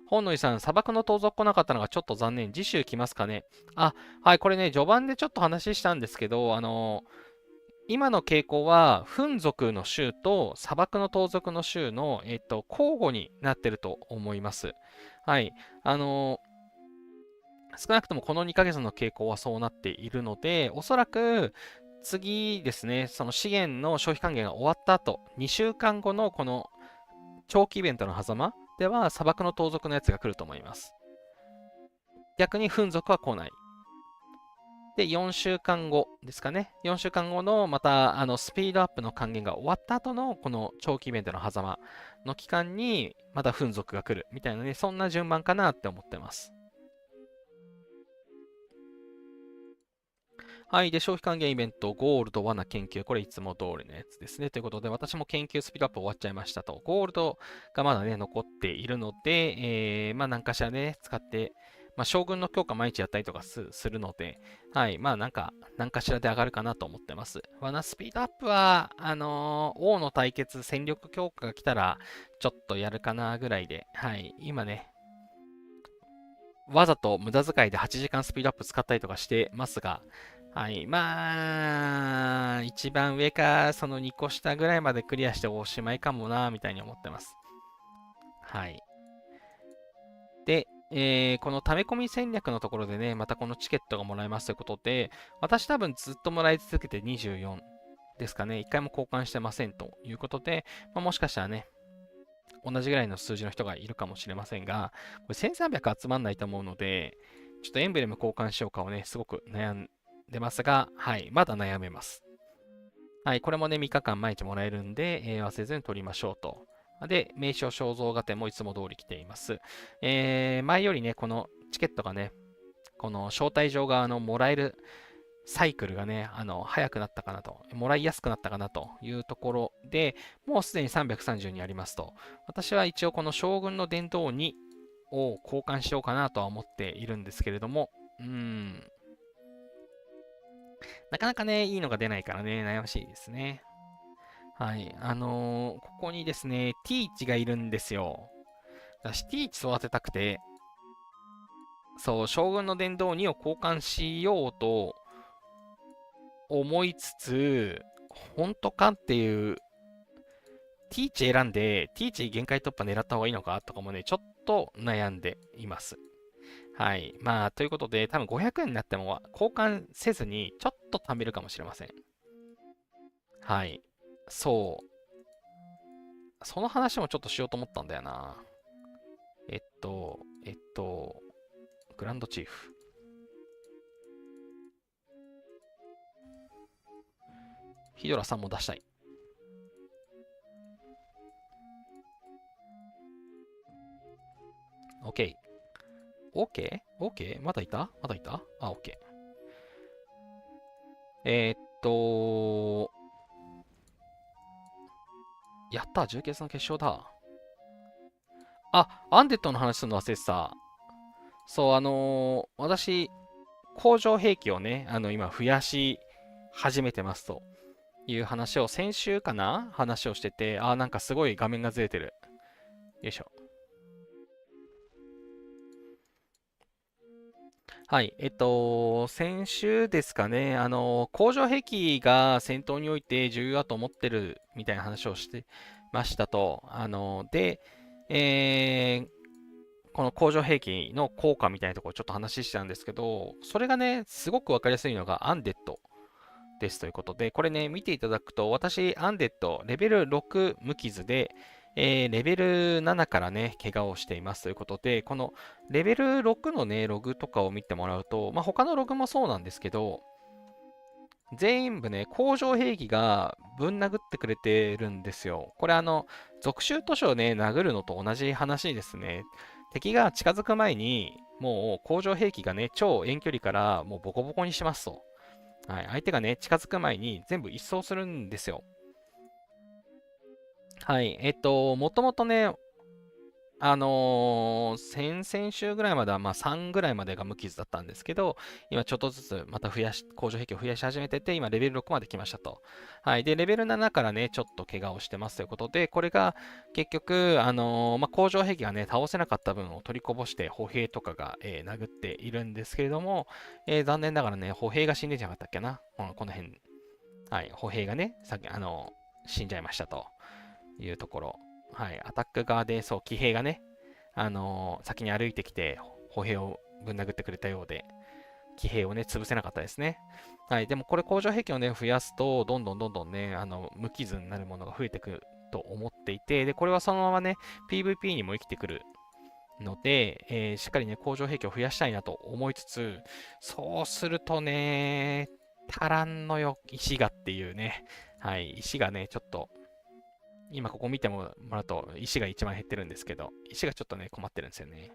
本野井さん、砂漠の盗賊来なかったのがちょっと残念。次週来ますかね。あ、はい、これね、序盤でちょっと話したんですけど、今の傾向は、フン族の州と砂漠の盗賊の州の、交互になってると思います。はい。少なくともこの2ヶ月の傾向はそうなっているので、おそらく、次ですね、その資源の消費還元が終わった後、2週間後のこの長期イベントの狭間では砂漠の盗賊のやつが来ると思います。逆にフン族は来ない。で、4週間後ですかね。4週間後のまたスピードアップの還元が終わった後のこの長期イベントの狭間の期間にまたフン族が来るみたいなね、そんな順番かなって思ってます。はい。で、消費還元イベント、ゴールド、罠、研究。これいつも通りのやつですね。ということで、私も研究スピードアップ終わっちゃいましたと。ゴールドがまだね、残っているので、まあ、何かしらね、使って、まあ、将軍の強化毎日やったりとかするので、はい。まあ、何かしらで上がるかなと思ってます。罠スピードアップは、王の対決、戦力強化が来たら、ちょっとやるかなぐらいで、はい。今ね、わざと無駄遣いで8時間スピードアップ使ったりとかしてますが、はい。まあ、一番上か、その2個下ぐらいまでクリアしておしまいかもな、みたいに思ってます。はい。で、この溜め込み戦略のところでね、またこのチケットがもらえますということで、私多分ずっともらい続けて24ですかね。1回も交換してませんということで、まあ、もしかしたらね、同じぐらいの数字の人がいるかもしれませんが、これ1300集まんないと思うので、ちょっとエンブレム交換しようかをね、すごく悩んでますが、はい、まだ悩めます。はい、これもね、3日間毎日もらえるんで、忘れずに取りましょうと。で、名称肖像画展もいつも通り来ています。前よりね、このチケットがね、この招待状がもらえるサイクルがね、早くなったかなと、もらいやすくなったかなというところで、もうすでに330にありますと。私は一応この将軍の伝統2を交換しようかなとは思っているんですけれども、なかなかね、いいのが出ないからね、悩ましいですね。はい。ここにですね、ティーチがいるんですよ。私、ティーチ育てたくて、そう、将軍の伝道2を交換しようと思いつつ、本当かっていう、ティーチ選んで、ティーチ限界突破狙った方がいいのかとかもね、ちょっと悩んでいます。はい。まあ、ということで、多分500円になっても交換せずに、ちょっと貯めるかもしれません。はい。そう。その話もちょっとしようと思ったんだよな。えっと、えっと、グランドチーフ。ヒドラさんも出したい。OK。OK?OK? まだいたまだいたあ、OK。えーっと、やった、重決の決勝だ。あ、アンデッドの話するの忘れてた。そう、私、工場兵器をね、今増やし始めてますという話を先週かな話をしてて、あ、なんかすごい画面がずれてる。よいしょ。はい。先週ですかね、工場兵器が戦闘において重要だと思ってるみたいな話をしてましたと。で、えーこの工場兵器の効果みたいなところをちょっと話してたんですけど、それがね、すごくわかりやすいのがアンデッドですということで、これね、見ていただくと、私、アンデッド、レベル6無傷で、レベル7からね、怪我をしていますということで、このレベル6のね、ログとかを見てもらうと、まあ、他のログもそうなんですけど、全部ね、工場兵器がぶん殴ってくれてるんですよ。これ属州都市をね、殴るのと同じ話ですね。敵が近づく前に、もう工場兵器がね、超遠距離からもうボコボコにしますと。はい、相手がね、近づく前に全部一掃するんですよ。はい、もともとね、先々週ぐらいまでは、まあ3ぐらいまでが無傷だったんですけど、今ちょっとずつまた工場兵器を増やし始めてて、今レベル6まで来ましたと。はい。で、レベル7からね、ちょっと怪我をしてますということで、これが結局、まあ、工場兵器がね、倒せなかった分を取りこぼして歩兵とかが、殴っているんですけれども、残念ながらね、歩兵が死んでんじゃなかったっけな。この辺。はい。歩兵がね、さっき、死んじゃいましたというところ。はい。アタック側で、そう、騎兵がね、先に歩いてきて、歩兵をぶん殴ってくれたようで、騎兵をね、潰せなかったですね。はい。でもこれ工場兵器をね、増やすと、どんどんね、無傷になるものが増えてくると思っていて、で、これはそのままね、PVP にも生きてくるので、しっかりね、工場兵器を増やしたいなと思いつつ、そうするとね、足らんのよ、石がっていうね。はい。石がね、ちょっと今ここ見てもらうと石が1枚減ってるんですけど、石がちょっとね、困ってるんですよね。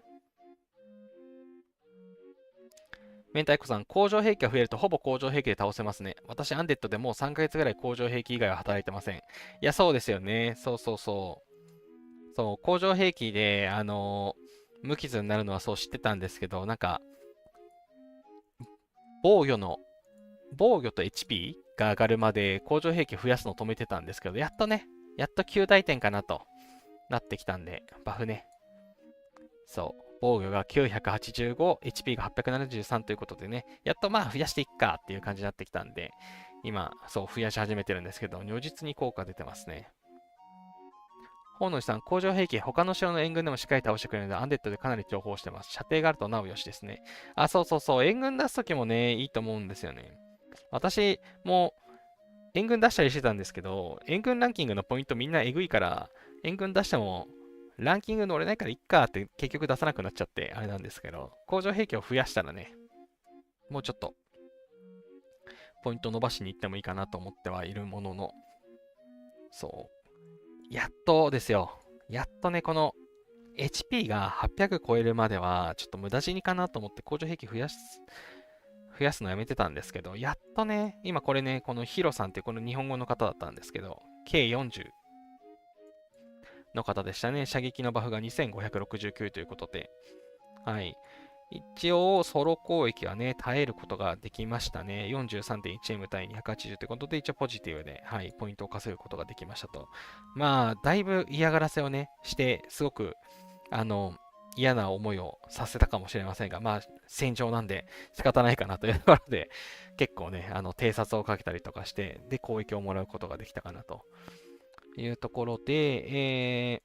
明太子さん、工場兵器が増えるとほぼ工場兵器で倒せますね。私、アンデッドでもう3ヶ月ぐらい工場兵器以外は働いてません。いや、そうですよね。そうそうそう。そう、工場兵器で、無傷になるのはそう知ってたんですけど、なんか、防御の、防御と HP が上がるまで工場兵器増やすのを止めてたんですけど、やっとね、やっと9大点かなとなってきたんで、バフね、そう。防御が985、HP が873ということでね、やっとまあ増やしていっかっていう感じになってきたんで、今、そう増やし始めてるんですけど、如実に効果出てますね。本能寺さん、工場兵器、他の城の援軍でもしっかり倒してくれるので、アンデッドでかなり重宝してます。射程があるとなおよしですね。あ、そうそうそう、援軍出すときもね、いいと思うんですよね。私も援軍出したりしてたんですけど、援軍ランキングのポイントみんなえぐいから、援軍出してもランキング乗れないからいっかって結局出さなくなっちゃってあれなんですけど、工場兵器を増やしたらね、もうちょっとポイント伸ばしに行ってもいいかなと思ってはいるものの、そう、やっとですよ。やっとね、この HP が800超えるまでは、ちょっと無駄死にかなと思って工場兵器増やすのやめてたんですけど、やっとね、今これね、このヒロさんっていうこの日本語の方だったんですけど、計40の方でしたね。射撃のバフが2569ということで、はい。一応、ソロ攻撃はね、耐えることができましたね。43.1M 対280ということで、一応ポジティブで、はい、ポイントを稼ぐことができましたと。まあ、だいぶ嫌がらせをね、して、すごく、あの、嫌な思いをさせたかもしれませんが、まあ、戦場なんで仕方ないかなというところで、結構ね、偵察をかけたりとかして、で、攻撃をもらうことができたかなというところで、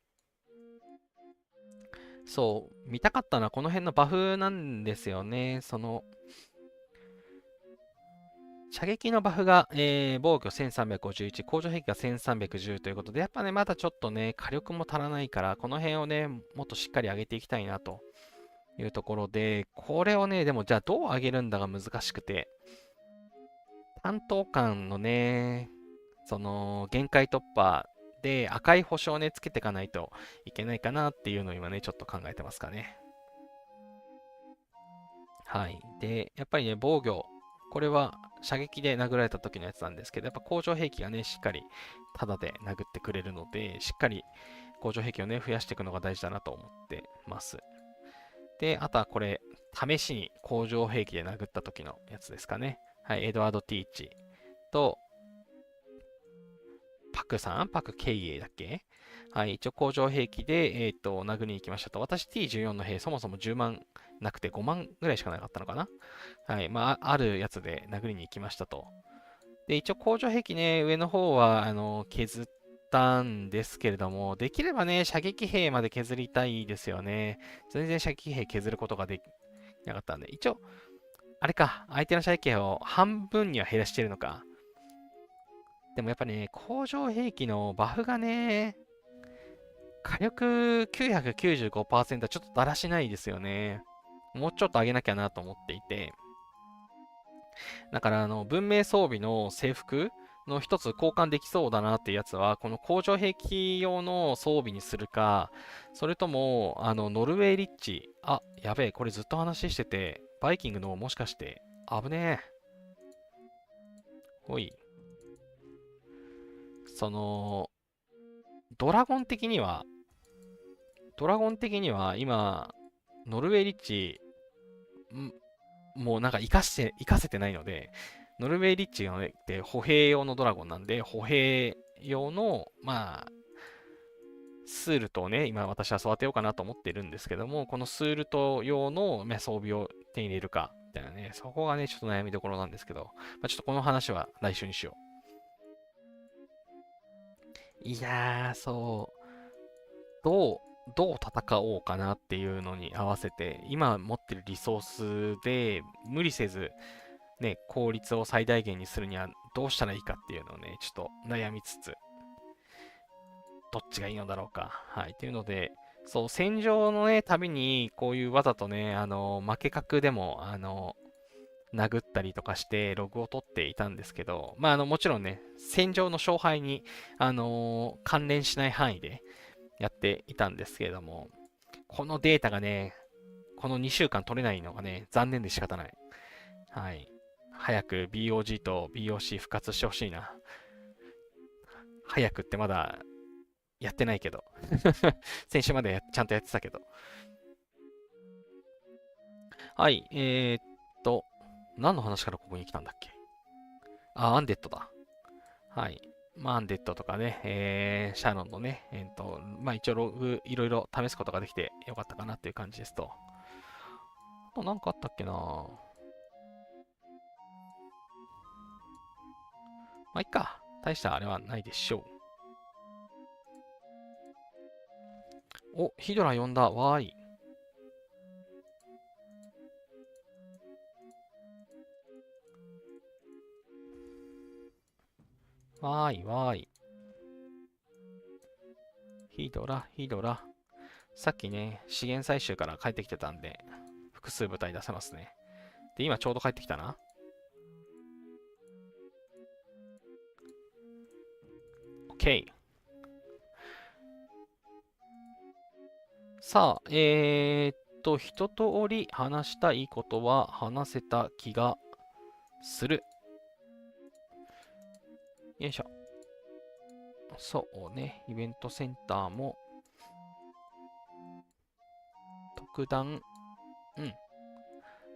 そう、見たかったのはこの辺のバフなんですよね。射撃のバフが、防御1351、工場兵器が1310ということで、やっぱね、まだちょっとね、火力も足らないから、この辺をね、もっとしっかり上げていきたいなというところで、これをね、でもじゃあどう上げるんだが難しくて、担当官のね、限界突破で赤い星をね、つけていかないといけないかなっていうのを今ね、ちょっと考えてますかね。はい。で、やっぱりね、防御。これは射撃で殴られた時のやつなんですけど、やっぱ工場兵器がね、しっかりタダで殴ってくれるので、しっかり工場兵器をね、増やしていくのが大事だなと思ってます。で、あとはこれ、試しに工場兵器で殴った時のやつですかね。はい、エドワード・ティーチと、パクさんパク・ケイエイだっけはい、一応工場兵器で、殴りに行きましたと。私 T14 の兵、そもそも10万なくて5万ぐらいしかなかったのかな。はい、まあ、あるやつで殴りに行きましたと。で、一応工場兵器ね、上の方は、削ったんですけれども、できればね、射撃兵まで削りたいですよね。全然射撃兵削ることができなかったんで、一応、あれか、相手の射撃兵を半分には減らしてるのか。でもやっぱね、工場兵器のバフがね、火力995%はちょっとだらしないですよね。もうちょっと上げなきゃなと思っていて。だから、文明装備の制服の一つ交換できそうだなっていうやつは、この工場兵器用の装備にするか、それとも、ノルウェーリッチ。あ、やべえ、これずっと話してて、バイキングのもしかして、危ねえ。ほい。その、ドラゴン的には、今、ノルウェーリッチ、もうなんか活かせてないので、ノルウェーリッチがね、って歩兵用のドラゴンなんで、歩兵用の、まあ、スールトをね、今私は育てようかなと思ってるんですけども、このスールト用の、装備を手に入れるか、みたいなね、そこがね、ちょっと悩みどころなんですけど、ちょっとこの話は来週にしよう。いやー、そう、どう戦おうかなっていうのに合わせて、今持ってるリソースで無理せず、ね、効率を最大限にするにはどうしたらいいかっていうのをね、ちょっと悩みつつ、どっちがいいのだろうか。はい。というので、そう、戦場のね、たびに、こういうわざとね、負け角でも、殴ったりとかして、ログを取っていたんですけど、もちろんね、戦場の勝敗に、関連しない範囲でやっていたんですけれども、このデータがね、この2週間取れないのがね、残念で仕方ない。はい。早く BOG と BOC 復活してほしいな。早くってまだやってないけど。先週までちゃんとやってたけど。はい、何の話からここに来たんだっけ。あ、アンデッドだ。はい。アンデッドとかね、シャノンのね、一応ログいろいろ試すことができてよかったかなっていう感じですと。あとなんかあったっけな。いっか。大したあれはないでしょう。お、ヒドラ呼んだ。わーい。わーい、わーい。ヒドラ、ヒドラ。さっきね、資源採集から帰ってきてたんで、複数部隊出せますね。で、今ちょうど帰ってきたな。OK。さあ、一通り話したいことは話せた気がする。よいしょ。そうね、イベントセンターも、特段、うん、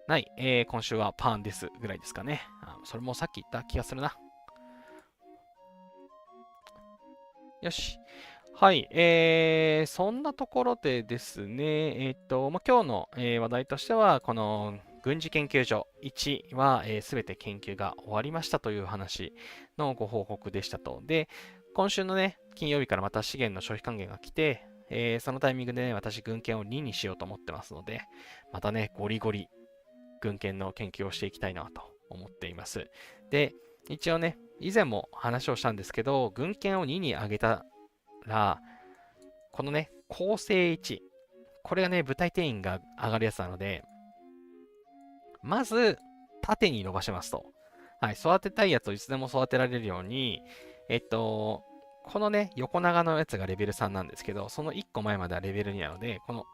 ない。今週はパンですぐらいですかね。それもさっき言った気がするな。よし。はい。そんなところでですね、今日の、話題としては、この軍事研究所1は、すべて研究が終わりましたという話のご報告でしたと。で、今週のね、金曜日からまた資源の消費還元が来て、そのタイミングでね、私、軍検を2にしようと思ってますので、またね、ゴリゴリ軍検の研究をしていきたいなと思っています。で、一応ね、以前も話をしたんですけど、軍検を2に上げたら、このね、構成1、これがね、部隊定員が上がるやつなので、まず、縦に伸ばしますと。はい、育てたいやつをいつでも育てられるように、このね、横長のやつがレベル3なんですけど、その1個前まではレベル2なので、この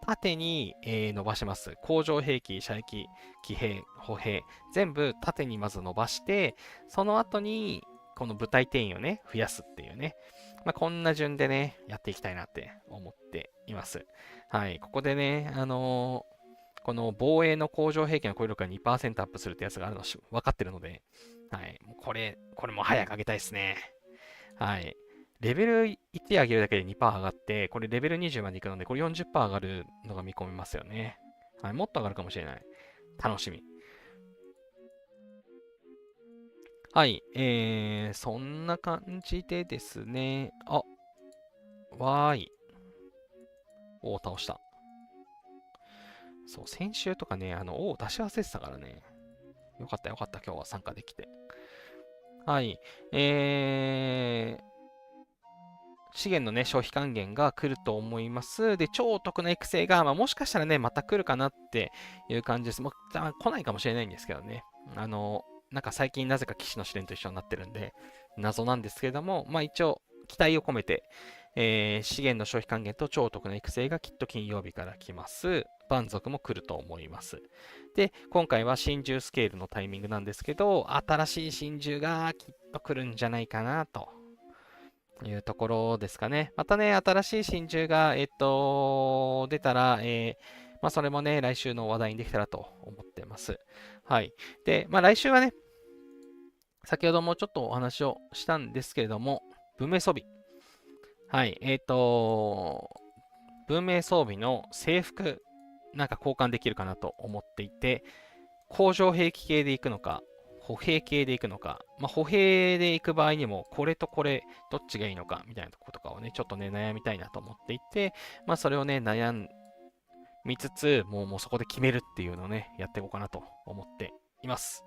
縦に、伸ばします。工場兵器、射撃、騎兵、歩兵、全部縦にまず伸ばして、その後に、この部隊定員をね、増やすっていうね。こんな順でね、やっていきたいなって思っています。はい、ここでね、この防衛の工場兵器の攻撃力が2%アップするってやつがあるの分かってるので、はい、これも早く上げたいですね。はい。レベル1上げるだけで 2% 上がって、これレベル20まで行くので、これ 40% 上がるのが見込めますよね。はい、もっと上がるかもしれない。楽しみ。はい、そんな感じでですね。あ、わーい。O を倒した。そう、先週とかね、O を出し忘れてたからね。よかったよかった、今日は参加できて。はい。資源のね、消費還元が来ると思います。で、超お得な育成が、もしかしたらね、また来るかなっていう感じです。もう、来ないかもしれないんですけどね。なんか最近なぜか騎士の試練と一緒になってるんで、謎なんですけれども、一応、期待を込めて、資源の消費還元と超お得な育成がきっと金曜日から来ます。蛮族も来ると思います。で、今回は真珠スケールのタイミングなんですけど、新しい真珠がきっと来るんじゃないかなというところですかね。またね、新しい真珠が、出たら、それもね、来週の話題にできたらと思ってます。はい。で、来週はね、先ほどもちょっとお話をしたんですけれども、文明装備。はい。文明装備の制服、なんか交換できるかなと思っていて、工場兵器系で行くのか、歩兵系で行くのか、歩兵で行く場合にも、これとこれ、どっちがいいのか、みたいなとことかをね、ちょっとね、悩みたいなと思っていて、それをね、悩みつつ、もうそこで決めるっていうのをね、やっていこうかなと思っています。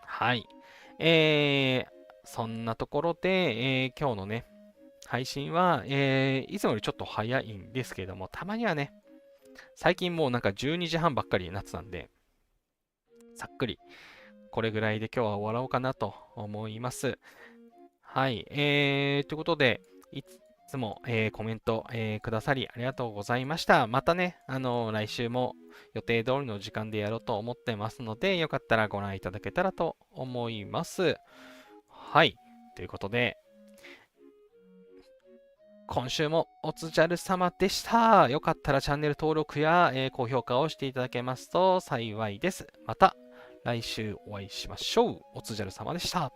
はい。そんなところで、今日のね、配信は、いつもよりちょっと早いんですけれども、たまにはね、最近もうなんか12時半ばっかりになってたんで、さっくりこれぐらいで今日は終わろうかなと思います。はい。ということで、いつも、コメント、くださりありがとうございました。またね、来週も予定通りの時間でやろうと思ってますので、よかったらご覧いただけたらと思います。はい。ということで、今週もおつじゃる様でした。よかったらチャンネル登録や、高評価をしていただけますと幸いです。また来週お会いしましょう。おつじゃる様でした。